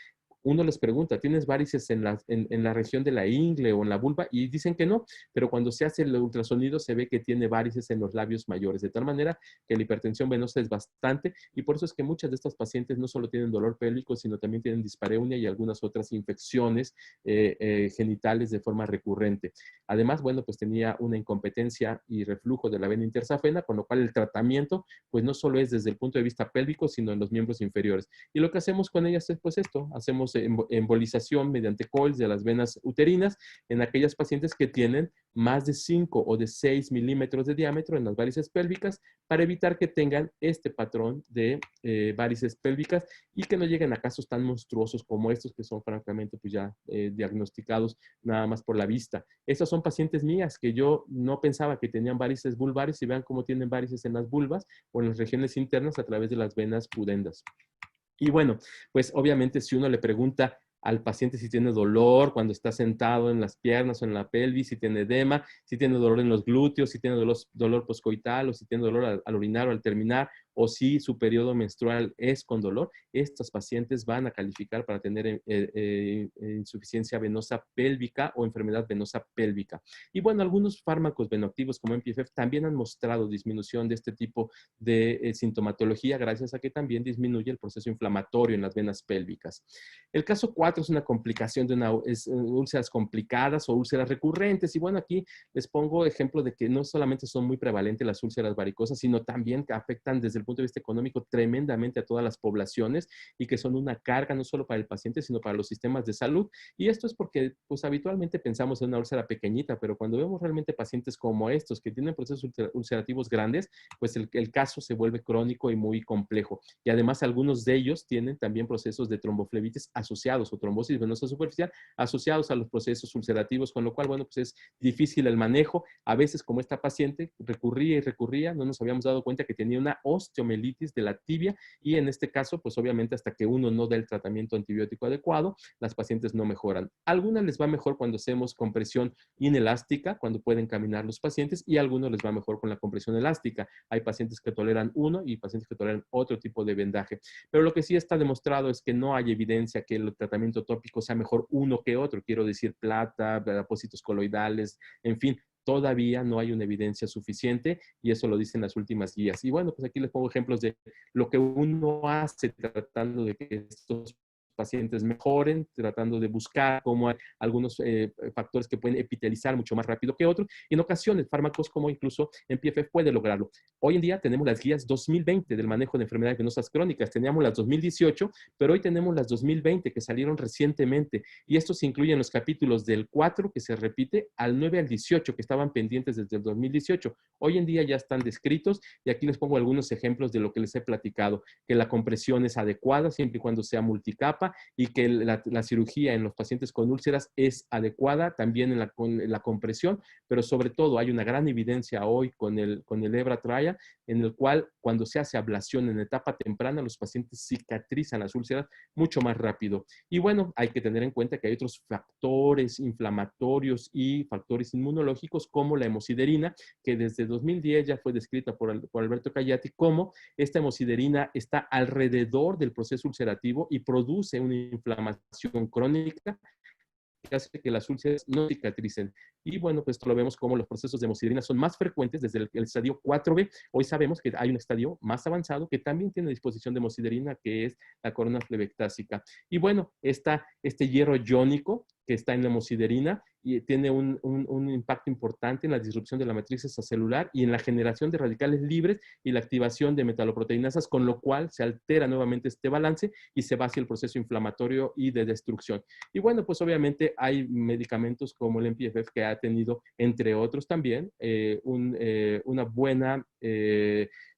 uno les pregunta, ¿tienes varices en la región de la ingle o en la vulva? Y dicen que no, pero cuando se hace el ultrasonido se ve que tiene varices en los labios mayores, de tal manera que la hipertensión venosa es bastante y por eso es que muchas de estas pacientes no solo tienen dolor pélvico, sino también tienen dispareunia y algunas otras infecciones genitales de forma recurrente. Además, bueno, pues tenía una incompetencia y reflujo de la vena intersafena, con lo cual el tratamiento, pues no solo es desde el punto de vista pélvico, sino en los miembros inferiores. Y lo que hacemos con ellas es pues esto, hacemos embolización mediante coils de las venas uterinas en aquellas pacientes que tienen más de 5 o de 6 milímetros de diámetro en las varices pélvicas para evitar que tengan este patrón de varices pélvicas y que no lleguen a casos tan monstruosos como estos que son francamente pues ya diagnosticados nada más por la vista. Estas son pacientes mías que yo no pensaba que tenían varices vulvares y vean cómo tienen varices en las vulvas o en las regiones internas a través de las venas pudendas. Y bueno, pues obviamente si uno le pregunta al paciente si tiene dolor cuando está sentado en las piernas o en la pelvis, si tiene edema, si tiene dolor en los glúteos, si tiene dolor poscoital o si tiene dolor al orinar o al terminar, o si su periodo menstrual es con dolor, estos pacientes van a calificar para tener insuficiencia venosa pélvica o enfermedad venosa pélvica. Y bueno, algunos fármacos venoactivos como MPFF también han mostrado disminución de este tipo de sintomatología gracias a que también disminuye el proceso inflamatorio en las venas pélvicas. El caso 4 es una complicación de úlceras complicadas o úlceras recurrentes. Y bueno, aquí les pongo ejemplo de que no solamente son muy prevalentes las úlceras varicosas, sino también que afectan desde el punto de vista económico tremendamente a todas las poblaciones y que son una carga no solo para el paciente, sino para los sistemas de salud. Y esto es porque pues habitualmente pensamos en una úlcera pequeñita, pero cuando vemos realmente pacientes como estos que tienen procesos ulcerativos grandes, pues el caso se vuelve crónico y muy complejo. Y además algunos de ellos tienen también procesos de tromboflebitis asociados o trombosis venosa superficial asociados a los procesos ulcerativos, con lo cual, bueno, pues es difícil el manejo. A veces, como esta paciente recurría y recurría, no nos habíamos dado cuenta que tenía una osteomelitis de la tibia y en este caso, pues obviamente hasta que uno no dé el tratamiento antibiótico adecuado, las pacientes no mejoran. A algunas les va mejor cuando hacemos compresión inelástica, cuando pueden caminar los pacientes, y a algunos les va mejor con la compresión elástica. Hay pacientes que toleran uno y pacientes que toleran otro tipo de vendaje. Pero lo que sí está demostrado es que no hay evidencia que el tratamiento tópico sea mejor uno que otro. Quiero decir, plata, apósitos coloidales, en fin, todavía no hay una evidencia suficiente y eso lo dicen las últimas guías. Y bueno, pues aquí les pongo ejemplos de lo que uno hace tratando de que estos pacientes mejoren, tratando de buscar cómo hay algunos factores que pueden epitelizar mucho más rápido que otros. Y en ocasiones, fármacos como incluso en PFF puede lograrlo. Hoy en día tenemos las guías 2020 del manejo de enfermedades venosas crónicas. Teníamos las 2018, pero hoy tenemos las 2020 que salieron recientemente. Y estos incluyen los capítulos del 4, que se repite, al 9 al 18, que estaban pendientes desde el 2018. Hoy en día ya están descritos y aquí les pongo algunos ejemplos de lo que les he platicado, que la compresión es adecuada siempre y cuando sea multicapa y que la cirugía en los pacientes con úlceras es adecuada también en la compresión, pero sobre todo hay una gran evidencia hoy con el EBRA trial en el cual cuando se hace ablación en etapa temprana los pacientes cicatrizan las úlceras mucho más rápido. Y bueno, hay que tener en cuenta que hay otros factores inflamatorios y factores inmunológicos como la hemosiderina, que desde 2010 ya fue descrita por Alberto Callati como esta hemosiderina está alrededor del proceso ulcerativo y produce una inflamación crónica que hace que las úlceras no cicatricen. Y bueno, pues lo vemos como los procesos de hemosiderina son más frecuentes desde el estadio 4B. Hoy sabemos que hay un estadio más avanzado que también tiene disposición de hemosiderina, que es la corona flebectásica. Y bueno, está este hierro iónico que está en la hemosiderina y tiene un impacto importante en la disrupción de la matriz extracelular y en la generación de radicales libres y la activación de metaloproteinasas, con lo cual se altera nuevamente este balance y se va hacia el proceso inflamatorio y de destrucción. Y bueno, pues obviamente hay medicamentos como el MPFF que ha tenido, entre otros también, una buena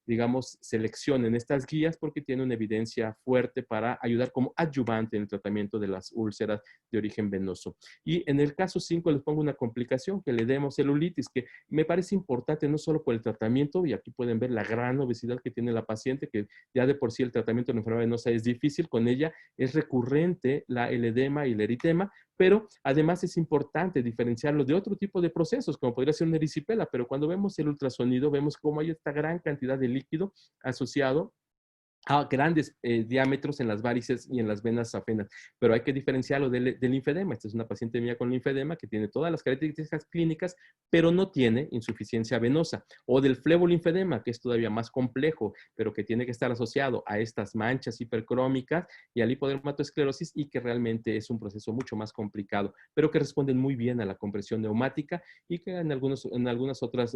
digamos, selección en estas guías porque tiene una evidencia fuerte para ayudar como adyuvante en el tratamiento de las úlceras de origen venoso. Y en el caso 5 les pongo una complicación, que le demos celulitis, que me parece importante no solo por el tratamiento, y aquí pueden ver la gran obesidad que tiene la paciente, que ya de por sí el tratamiento de la enfermedad venosa es difícil, con ella es recurrente el edema y el eritema, pero además es importante diferenciarlo de otro tipo de procesos, como podría ser una erisipela, pero cuando vemos el ultrasonido vemos cómo hay esta gran cantidad de líquido asociado a grandes diámetros en las varices y en las venas afenas, pero hay que diferenciarlo del linfedema. Esta es una paciente mía con linfedema que tiene todas las características clínicas, pero no tiene insuficiencia venosa, o del flebolinfedema, que es todavía más complejo, pero que tiene que estar asociado a estas manchas hipercrómicas y al hipodermatoesclerosis y que realmente es un proceso mucho más complicado, pero que responden muy bien a la compresión neumática y que en algunos otros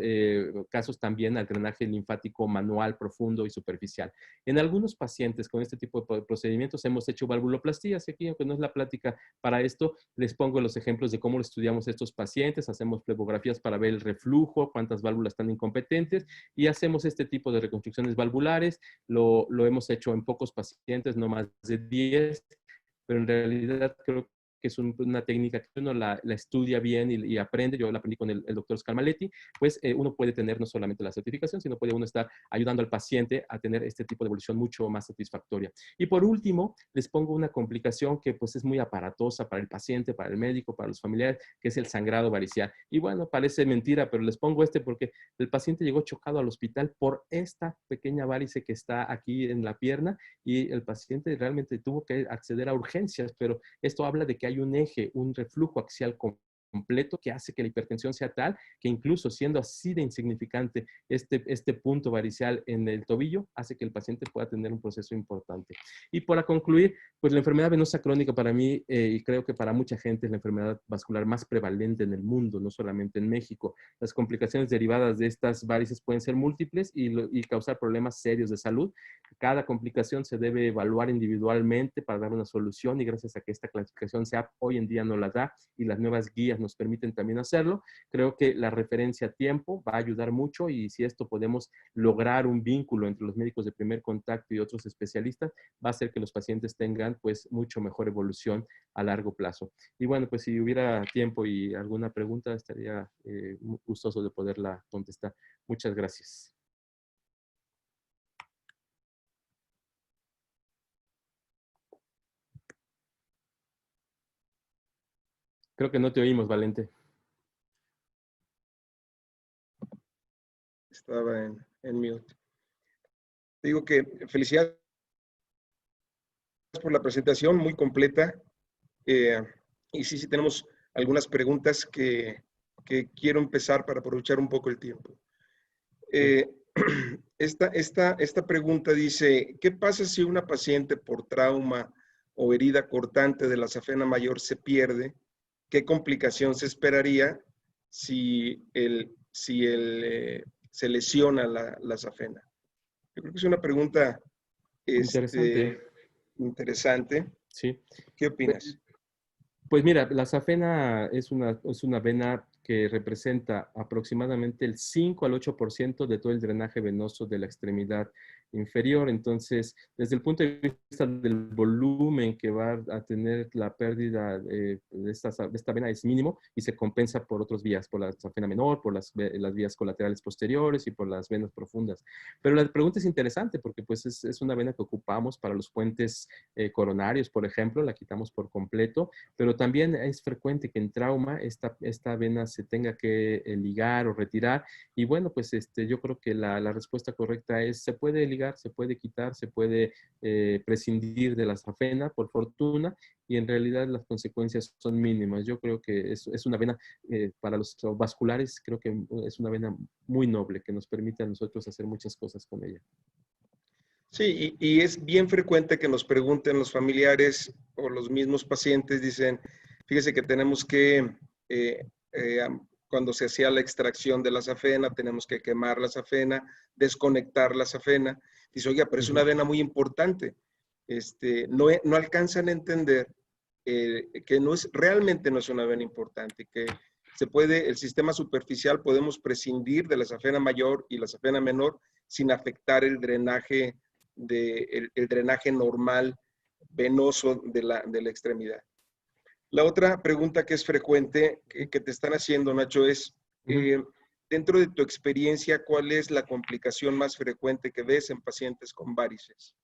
casos también al drenaje linfático manual, profundo y superficial. En algunos pacientes con este tipo de procedimientos hemos hecho valvuloplastías. Aquí, aunque no es la plática para esto, les pongo los ejemplos de cómo lo estudiamos estos pacientes. Hacemos flebografías para ver el reflujo, cuántas válvulas están incompetentes y hacemos este tipo de reconstrucciones valvulares. Lo hemos hecho en pocos pacientes, no más de 10, pero en realidad creo que es una técnica que uno la estudia bien y aprende. Yo la aprendí con el doctor Scalmaletti, pues uno puede tener no solamente la certificación, sino puede uno estar ayudando al paciente a tener este tipo de evolución mucho más satisfactoria. Y por último, les pongo una complicación que pues es muy aparatosa para el paciente, para el médico, para los familiares, que es el sangrado varicial. Y bueno, parece mentira, pero les pongo porque el paciente llegó chocado al hospital por esta pequeña varice que está aquí en la pierna y el paciente realmente tuvo que acceder a urgencias, pero esto habla de que hay un eje, un reflujo axial completo que hace que la hipertensión sea tal que incluso siendo así de insignificante este punto varicial en el tobillo hace que el paciente pueda tener un proceso importante. Y para concluir, pues la enfermedad venosa crónica para mí y creo que para mucha gente es la enfermedad vascular más prevalente en el mundo, no solamente en México. Las complicaciones derivadas de estas varices pueden ser múltiples y causar problemas serios de salud. Cada complicación se debe evaluar individualmente para dar una solución y gracias a que esta clasificación SEAP hoy en día no la da y las nuevas guías nos permiten también hacerlo, creo que la referencia a tiempo va a ayudar mucho y si esto podemos lograr un vínculo entre los médicos de primer contacto y otros especialistas, va a hacer que los pacientes tengan pues mucho mejor evolución a largo plazo. Y bueno, pues si hubiera tiempo y alguna pregunta, estaría gustoso de poderla contestar. Muchas gracias. Creo que no te oímos, Valente. Estaba en mute. Digo que felicidades por la presentación, muy completa. Y sí, sí tenemos algunas preguntas que quiero empezar para aprovechar un poco el tiempo. Esta pregunta dice, ¿qué pasa si una paciente por trauma o herida cortante de la safena mayor se pierde? ¿Qué complicación se esperaría si se lesiona la safena? Yo creo que es una pregunta Interesante, interesante. sí. ¿Qué opinas? Pues mira, la safena es una vena que representa aproximadamente el 5 al 8% de todo el drenaje venoso de la extremidad inferior. Entonces, desde el punto de vista del volumen que va a tener la pérdida de esta vena es mínimo y se compensa por otras vías, por la safena menor, por las vías colaterales posteriores y por las venas profundas. Pero la pregunta es interesante porque pues es una vena que ocupamos para los puentes coronarios, por ejemplo, la quitamos por completo, pero también es frecuente que en trauma esta vena se tenga que ligar o retirar. Y bueno, pues yo creo que la respuesta correcta es, se puede ligar, se puede quitar, se puede prescindir de la safena, por fortuna, y en realidad las consecuencias son mínimas. Yo creo que es una vena, para los vasculares, creo que es una vena muy noble que nos permite a nosotros hacer muchas cosas con ella. Sí, y es bien frecuente que nos pregunten los familiares o los mismos pacientes, dicen, fíjese que tenemos que, cuando se hacía la extracción de la safena, tenemos que quemar la safena, desconectar la safena. Dice, oiga, pero es una vena muy importante. No alcanzan a entender que realmente no es una vena importante, que el sistema superficial podemos prescindir de la safena mayor y la safena menor sin afectar el drenaje el drenaje normal venoso de la extremidad. La otra pregunta que es frecuente que te están haciendo, Nacho, es, dentro de tu experiencia, ¿cuál es la complicación más frecuente que ves en pacientes con varices?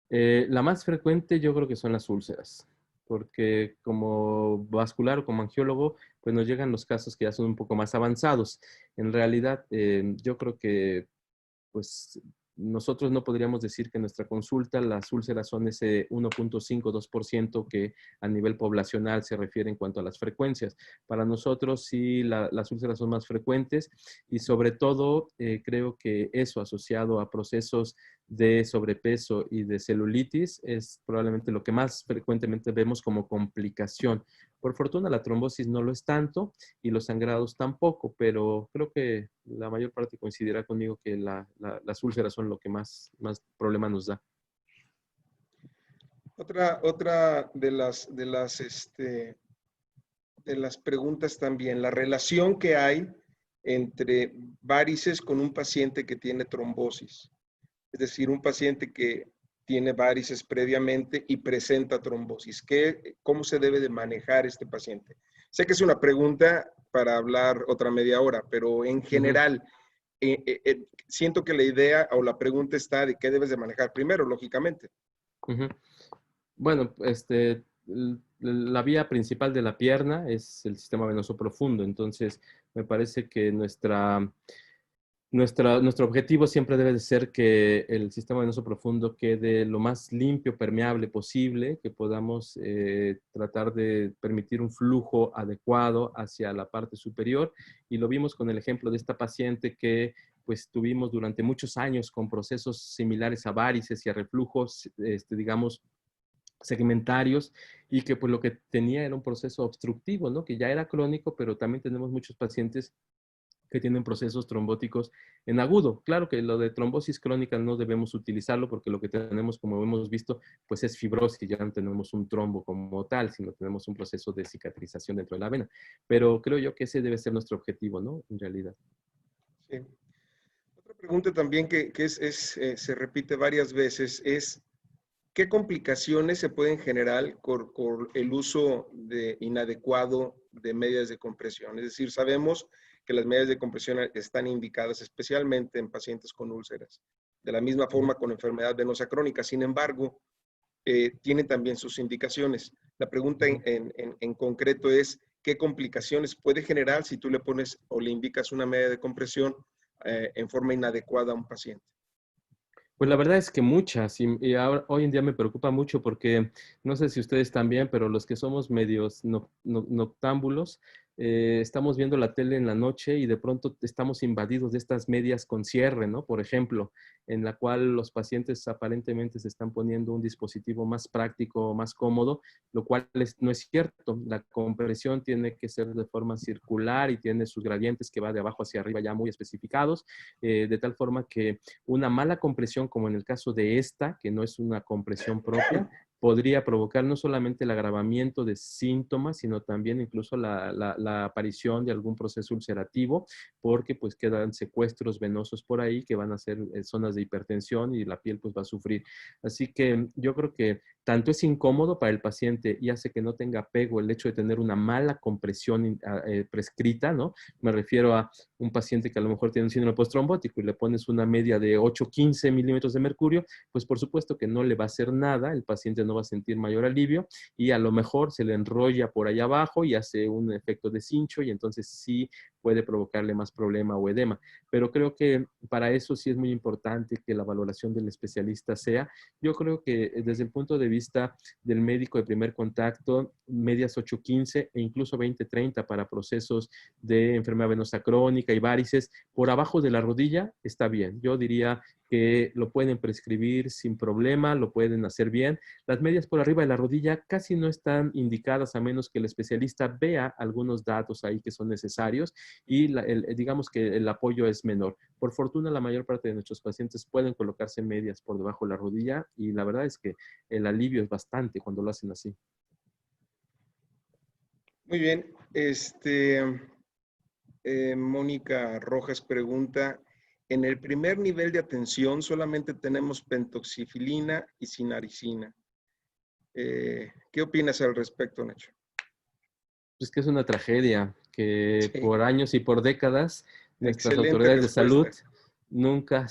La más frecuente yo creo que son las úlceras, porque como vascular o como angiólogo, pues nos llegan los casos que ya son un poco más avanzados. En realidad, yo creo que pues nosotros no podríamos decir que en nuestra consulta las úlceras son ese 1.5-2% que a nivel poblacional se refiere en cuanto a las frecuencias. Para nosotros sí las úlceras son más frecuentes y sobre todo creo que eso asociado a procesos de sobrepeso y de celulitis es probablemente lo que más frecuentemente vemos como complicación. Por fortuna la trombosis no lo es tanto y los sangrados tampoco, pero creo que la mayor parte coincidirá conmigo que las úlceras son lo que más problema nos da. Otra de las preguntas también, la relación que hay entre varices con un paciente que tiene trombosis. Es decir, un paciente que tiene varices previamente y presenta trombosis. ¿Cómo se debe de manejar este paciente? Sé que es una pregunta para hablar otra media hora, pero en general, siento que la idea o la pregunta está de qué debes de manejar primero, lógicamente. Bueno, la vía principal de la pierna es el sistema venoso profundo, entonces me parece que nuestro objetivo siempre debe de ser que el sistema venoso profundo quede lo más limpio, permeable posible, que podamos tratar de permitir un flujo adecuado hacia la parte superior. Y lo vimos con el ejemplo de esta paciente que pues tuvimos durante muchos años con procesos similares a varices y a reflujos, digamos, segmentarios, y que pues lo que tenía era un proceso obstructivo, ¿no? Que ya era crónico, pero también tenemos muchos pacientes que tienen procesos trombóticos en agudo. Claro que lo de trombosis crónica no debemos utilizarlo porque lo que tenemos, como hemos visto, pues es fibrosis, ya no tenemos un trombo como tal, sino tenemos un proceso de cicatrización dentro de la vena. Pero creo yo que ese debe ser nuestro objetivo, ¿no? En realidad. Sí. Otra pregunta también que se repite varias veces es, ¿qué complicaciones se pueden generar por el uso inadecuado de medias de compresión? Es decir, sabemos que las medias de compresión están indicadas especialmente en pacientes con úlceras, de la misma forma con enfermedad venosa crónica. Sin embargo, tienen también sus indicaciones. La pregunta en concreto es, ¿qué complicaciones puede generar si tú le pones o le indicas una media de compresión en forma inadecuada a un paciente? Pues la verdad es que muchas, y ahora, hoy en día me preocupa mucho porque no sé si ustedes también, pero los que somos medios noctámbulos, estamos viendo la tele en la noche y de pronto estamos invadidos de estas medias con cierre, ¿no? Por ejemplo, en la cual los pacientes aparentemente se están poniendo un dispositivo más práctico, más cómodo, lo cual no es cierto. La compresión tiene que ser de forma circular y tiene sus gradientes que va de abajo hacia arriba ya muy especificados, de tal forma que una mala compresión, como en el caso de esta, que no es una compresión propia, podría provocar no solamente el agravamiento de síntomas, sino también incluso la aparición de algún proceso ulcerativo, porque pues quedan secuestros venosos por ahí que van a ser zonas de hipertensión y la piel pues va a sufrir. Así que yo creo que tanto es incómodo para el paciente y hace que no tenga apego el hecho de tener una mala compresión prescrita, ¿no? Me refiero a un paciente que a lo mejor tiene un síndrome postrombótico y le pones una media de 8-15 milímetros de mercurio, pues por supuesto que no le va a hacer nada, el paciente no va a sentir mayor alivio y a lo mejor se le enrolla por allá abajo y hace un efecto de cincho y entonces sí puede provocarle más problema o edema. Pero creo que para eso sí es muy importante que la valoración del especialista sea, yo creo que desde el punto de vista del médico de primer contacto, medias 8-15 e incluso 20-30 para procesos de enfermedad venosa crónica y varices, por abajo de la rodilla está bien. Yo diría que lo pueden prescribir sin problema, lo pueden hacer bien. Las medias por arriba de la rodilla casi no están indicadas a menos que el especialista vea algunos datos ahí que son necesarios y digamos que el apoyo es menor. Por fortuna, la mayor parte de nuestros pacientes pueden colocarse medias por debajo de la rodilla y la verdad es que el alivio es bastante cuando lo hacen así. Muy bien. Mónica Rojas pregunta, en el primer nivel de atención solamente tenemos pentoxifilina y sinaricina. ¿Qué opinas al respecto, Nacho? Es que es una tragedia que Sí, por años y por décadas nuestras excelente autoridades de salud respuesta. nunca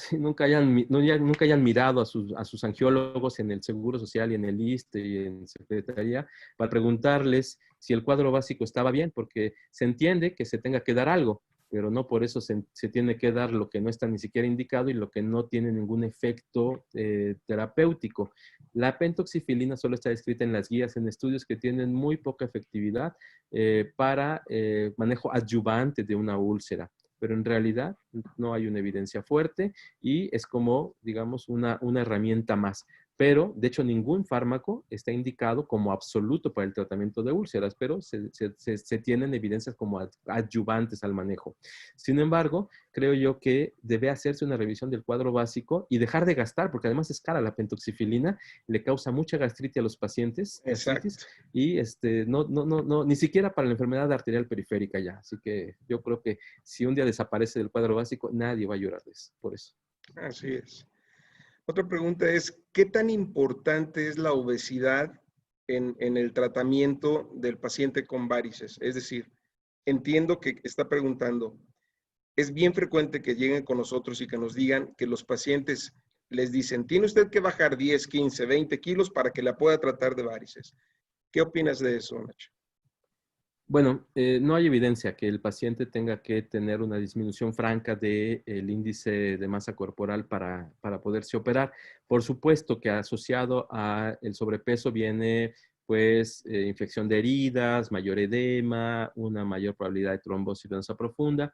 hayan mirado a sus angiólogos en el Seguro Social y en el ISSSTE y en Secretaría para preguntarles si el cuadro básico estaba bien, porque se entiende que se tenga que dar algo, pero no por eso se tiene que dar lo que no está ni siquiera indicado y lo que no tiene ningún efecto terapéutico. La pentoxifilina solo está descrita en las guías en estudios que tienen muy poca efectividad para manejo adyuvante de una úlcera, pero en realidad no hay una evidencia fuerte y es como, digamos, una herramienta más. Pero, de hecho, ningún fármaco está indicado como absoluto para el tratamiento de úlceras, pero se tienen evidencias como adyuvantes al manejo. Sin embargo, creo yo que debe hacerse una revisión del cuadro básico y dejar de gastar, porque además es cara la pentoxifilina, le causa mucha gastritis a los pacientes, gastritis, Exacto. y ni siquiera para la enfermedad arterial periférica ya. Así que yo creo que si un día desaparece del cuadro básico, nadie va a llorarles por eso. Así es. Otra pregunta es, ¿qué tan importante es la obesidad en el tratamiento del paciente con varices? Es decir, entiendo que está preguntando, es bien frecuente que lleguen con nosotros y que nos digan que los pacientes les dicen, tiene usted que bajar 10, 15, 20 kilos para que la pueda tratar de varices. ¿Qué opinas de eso, Nacho? Bueno, no hay evidencia que el paciente tenga que tener una disminución franca del índice de masa corporal para poderse operar. Por supuesto que asociado a el sobrepeso viene pues infección de heridas, mayor edema, una mayor probabilidad de trombosis venosa profunda.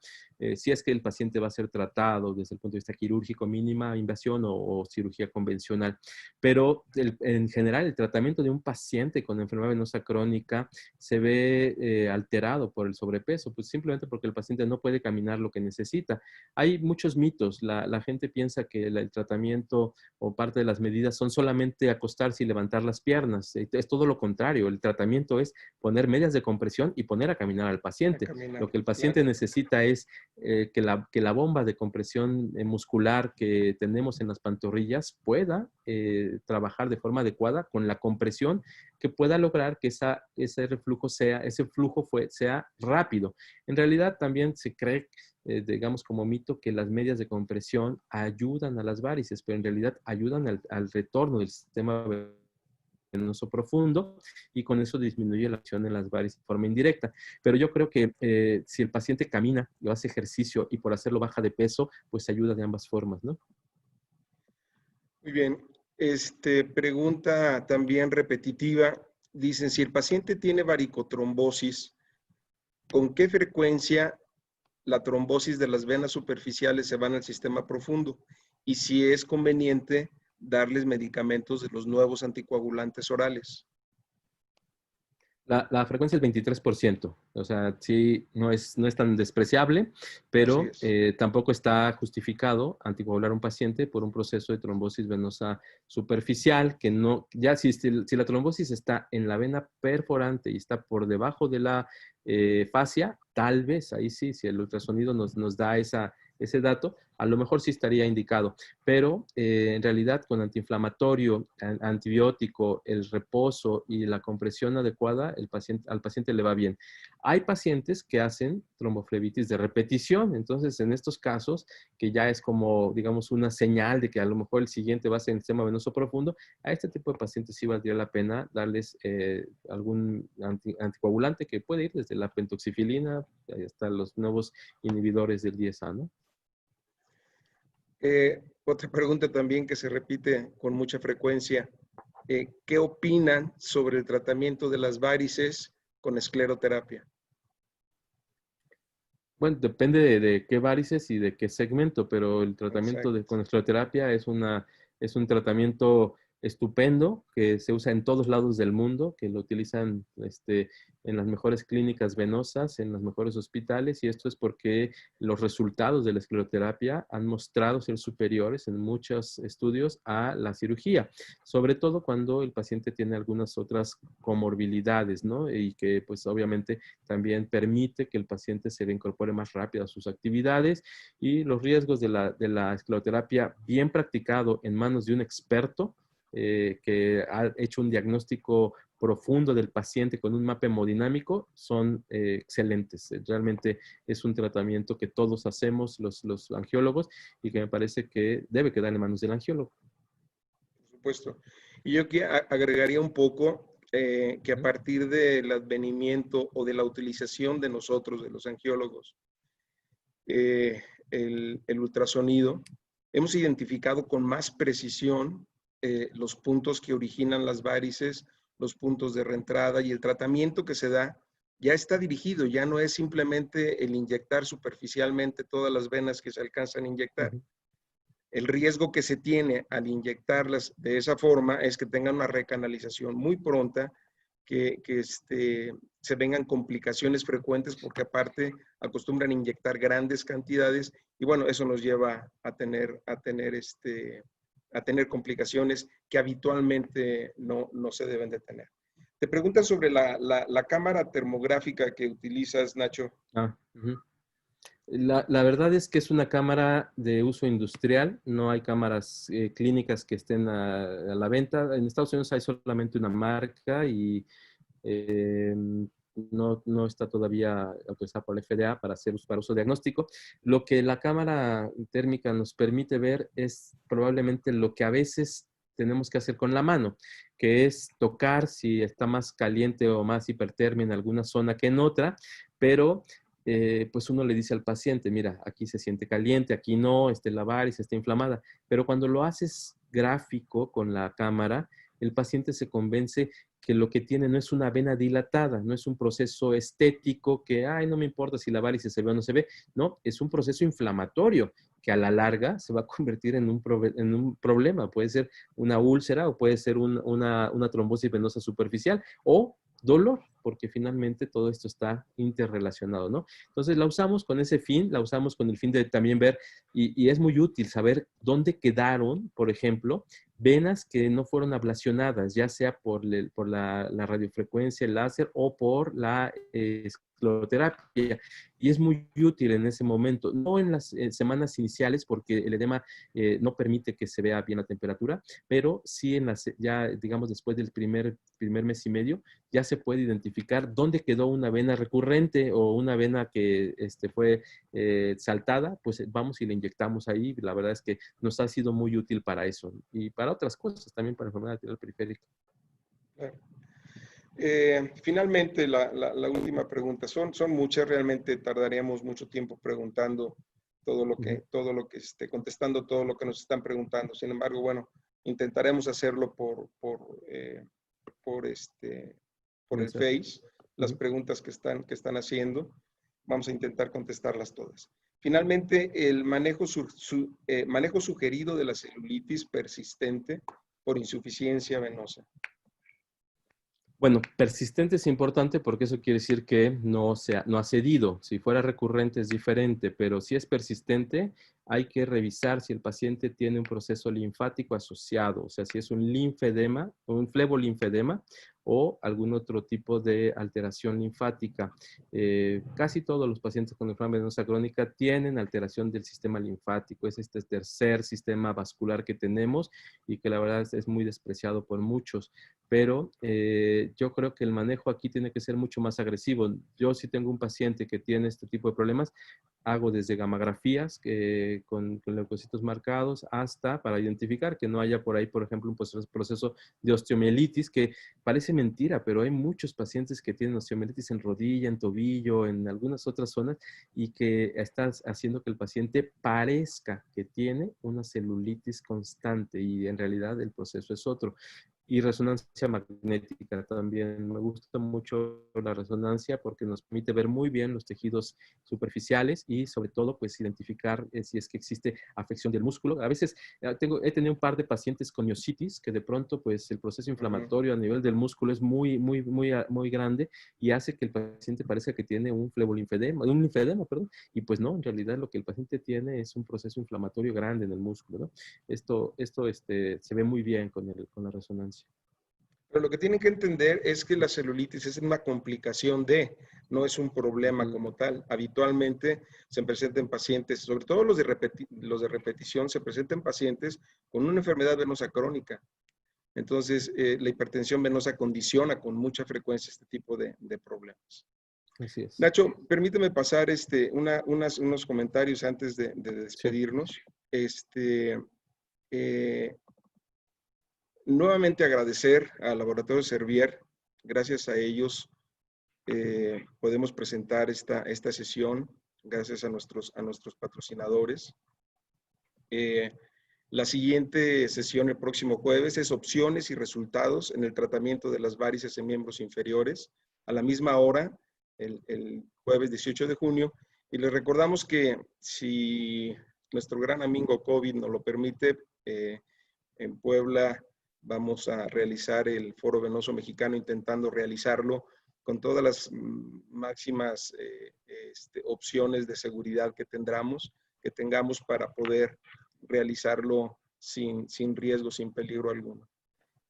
Si es que el paciente va a ser tratado desde el punto de vista quirúrgico, mínima invasión o cirugía convencional. Pero en general el tratamiento de un paciente con enfermedad venosa crónica se ve alterado por el sobrepeso, pues simplemente porque el paciente no puede caminar lo que necesita. Hay muchos mitos. La gente piensa que el tratamiento o parte de las medidas son solamente acostarse y levantar las piernas. Es todo lo contrario. El tratamiento es poner medias de compresión y poner a caminar al A paciente. caminar, Lo que el claro. paciente necesita es que la bomba de compresión muscular que tenemos en las pantorrillas pueda trabajar de forma adecuada con la compresión que pueda lograr que ese reflujo ese flujo sea rápido. En realidad también se cree, digamos como mito, que las medias de compresión ayudan a las varices, pero en realidad ayudan al retorno del sistema venoso profundo y con eso disminuye la acción en las varices de forma indirecta. Pero yo creo que si el paciente camina o hace ejercicio y por hacerlo baja de peso, pues ayuda de ambas formas, ¿no? Muy bien. Pregunta también repetitiva. Dicen, si el paciente tiene varicotrombosis, ¿con qué frecuencia la trombosis de las venas superficiales se van al sistema profundo? Y si es conveniente darles medicamentos de los nuevos anticoagulantes orales. La frecuencia es 23%, o sea, sí, no es tan despreciable, Así pero es. tampoco está justificado anticoagular a un paciente por un proceso de trombosis venosa superficial, que no, ya si la trombosis está en la vena perforante y está por debajo de la fascia, tal vez ahí sí, si el ultrasonido nos da ese dato, a lo mejor sí estaría indicado, pero en realidad con antiinflamatorio, antibiótico, el reposo y la compresión adecuada, al paciente le va bien. Hay pacientes que hacen tromboflebitis de repetición, entonces en estos casos, que ya es como, digamos, una señal de que a lo mejor el siguiente va a ser el sistema venoso profundo, a este tipo de pacientes sí valdría la pena darles algún anticoagulante que puede ir desde la pentoxifilina hasta los nuevos inhibidores del 10A, ¿no? Otra pregunta también que se repite con mucha frecuencia. ¿Qué opinan sobre el tratamiento de las varices con escleroterapia? Bueno, depende de qué varices y de qué segmento, pero el tratamiento Exacto. con escleroterapia es un tratamiento estupendo que se usa en todos lados del mundo, que lo utilizan en las mejores clínicas venosas, en los mejores hospitales, y esto es porque los resultados de la escleroterapia han mostrado ser superiores en muchos estudios a la cirugía, sobre todo cuando el paciente tiene algunas otras comorbilidades, ¿no? Y que pues obviamente también permite que el paciente se reincorpore más rápido a sus actividades, y los riesgos de la escleroterapia bien practicado en manos de un experto que ha hecho un diagnóstico profundo del paciente con un mapa hemodinámico son excelentes. Realmente es un tratamiento que todos hacemos los angiólogos y que me parece que debe quedar en manos del angiólogo. Por supuesto. Y yo aquí agregaría un poco que a partir del advenimiento o de la utilización de nosotros, de los angiólogos, el ultrasonido, hemos identificado con más precisión los puntos que originan las varices, los puntos de reentrada, y el tratamiento que se da ya está dirigido, ya no es simplemente el inyectar superficialmente todas las venas que se alcanzan a inyectar. El riesgo que se tiene al inyectarlas de esa forma es que tengan una recanalización muy pronta, que se vengan complicaciones frecuentes, porque aparte acostumbran a inyectar grandes cantidades, y bueno, eso nos lleva a tener complicaciones que habitualmente no se deben de tener. Te preguntan sobre la cámara termográfica que utilizas, Nacho. Ah, la verdad es que es una cámara de uso industrial, no hay cámaras clínicas que estén a la venta. En Estados Unidos hay solamente una marca y eh, no está todavía autorizada por la FDA para uso diagnóstico. Lo que la cámara térmica nos permite ver es probablemente lo que a veces tenemos que hacer con la mano, que es tocar si está más caliente o más hipertermia en alguna zona que en otra, pero pues uno le dice al paciente, mira, aquí se siente caliente, aquí no, la varice está inflamada, pero cuando lo haces gráfico con la cámara, el paciente se convence que lo que tiene no es una vena dilatada, no es un proceso estético que, ay, no me importa si la varice se ve o no se ve, no, es un proceso inflamatorio que a la larga se va a convertir en un problema. Puede ser una úlcera o puede ser una trombosis venosa superficial o dolor, porque finalmente todo esto está interrelacionado, ¿no? Entonces la usamos con ese fin, la usamos con el fin de también ver, y es muy útil saber dónde quedaron, por ejemplo, venas que no fueron ablacionadas, ya sea por la radiofrecuencia, el láser o por la escleroterapia. Y es muy útil en ese momento, no en las semanas iniciales, porque el edema no permite que se vea bien la temperatura, pero sí ya, digamos, después del primer mes y medio, ya se puede identificar dónde quedó una vena recurrente o una vena que fue saltada, pues vamos y le inyectamos ahí. La verdad es que nos ha sido muy útil para eso y para otras cosas, también para enfermedad arterial periférica. Finalmente, la última pregunta. Son muchas, realmente tardaríamos mucho tiempo preguntando contestando todo lo que nos están preguntando. Sin embargo, bueno, intentaremos hacerlo por el Face, las preguntas que están haciendo. Vamos a intentar contestarlas todas. Finalmente, el manejo sugerido de la celulitis persistente por insuficiencia venosa. Bueno, persistente es importante porque eso quiere decir que no ha cedido. Si fuera recurrente es diferente, pero si es persistente, hay que revisar si el paciente tiene un proceso linfático asociado, o sea, si es un linfedema, un flebolinfedema o algún otro tipo de alteración linfática. Casi todos los pacientes con enfermedad venosa crónica tienen alteración del sistema linfático. Es este tercer sistema vascular que tenemos y que la verdad es muy despreciado por muchos. Pero yo creo que el manejo aquí tiene que ser mucho más agresivo. Yo si tengo un paciente que tiene este tipo de problemas, hago desde gamografías con leucocitos marcados hasta para identificar que no haya por ahí, por ejemplo, un proceso de osteomielitis, que parece mentira, pero hay muchos pacientes que tienen osteomielitis en rodilla, en tobillo, en algunas otras zonas y que están haciendo que el paciente parezca que tiene una celulitis constante y en realidad el proceso es otro. Y resonancia magnética también. Me gusta mucho la resonancia porque nos permite ver muy bien los tejidos superficiales y sobre todo pues identificar si es que existe afección del músculo. A veces he tenido un par de pacientes con miositis que de pronto pues el proceso inflamatorio a nivel del músculo es muy grande y hace que el paciente parezca que tiene un linfedema, perdón, y pues no, en realidad lo que el paciente tiene es un proceso inflamatorio grande en el músculo, ¿no? Esto se ve muy bien con la resonancia. Pero lo que tienen que entender es que la celulitis es una complicación no es un problema como tal. Habitualmente se presenta en pacientes, sobre todo los de repetición, se presentan en pacientes con una enfermedad venosa crónica. Entonces, la hipertensión venosa condiciona con mucha frecuencia este tipo de problemas. Así es. Nacho, permíteme pasar unos comentarios antes de despedirnos. Sí. Nuevamente agradecer al Laboratorio Servier. Gracias a ellos podemos presentar esta sesión, gracias a nuestros patrocinadores. La siguiente sesión el próximo jueves es opciones y resultados en el tratamiento de las varices en miembros inferiores, a la misma hora, el jueves 18 de junio. Y les recordamos que si nuestro gran amigo COVID nos lo permite, en Puebla vamos a realizar el Foro Venoso Mexicano, intentando realizarlo con todas las máximas opciones de seguridad que tengamos para poder realizarlo sin riesgo, sin peligro alguno.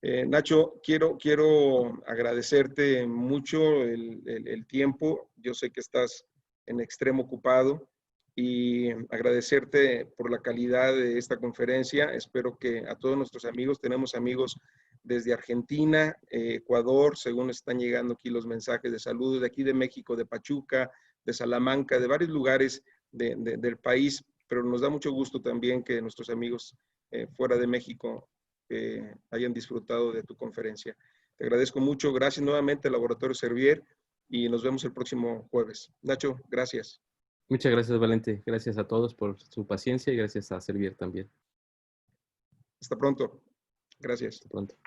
Nacho, quiero agradecerte mucho el tiempo. Yo sé que estás en extremo ocupado y agradecerte por la calidad de esta conferencia. Espero que a todos nuestros amigos, tenemos amigos desde Argentina, Ecuador, según están llegando aquí los mensajes de saludos, de aquí de México, de Pachuca, de Salamanca, de varios lugares del país, pero nos da mucho gusto también que nuestros amigos fuera de México hayan disfrutado de tu conferencia. Te agradezco mucho. Gracias nuevamente al Laboratorio Servier y nos vemos el próximo jueves. Nacho, gracias. Muchas gracias, Valente. Gracias a todos por su paciencia y gracias a Servier también. Hasta pronto. Gracias. Hasta pronto.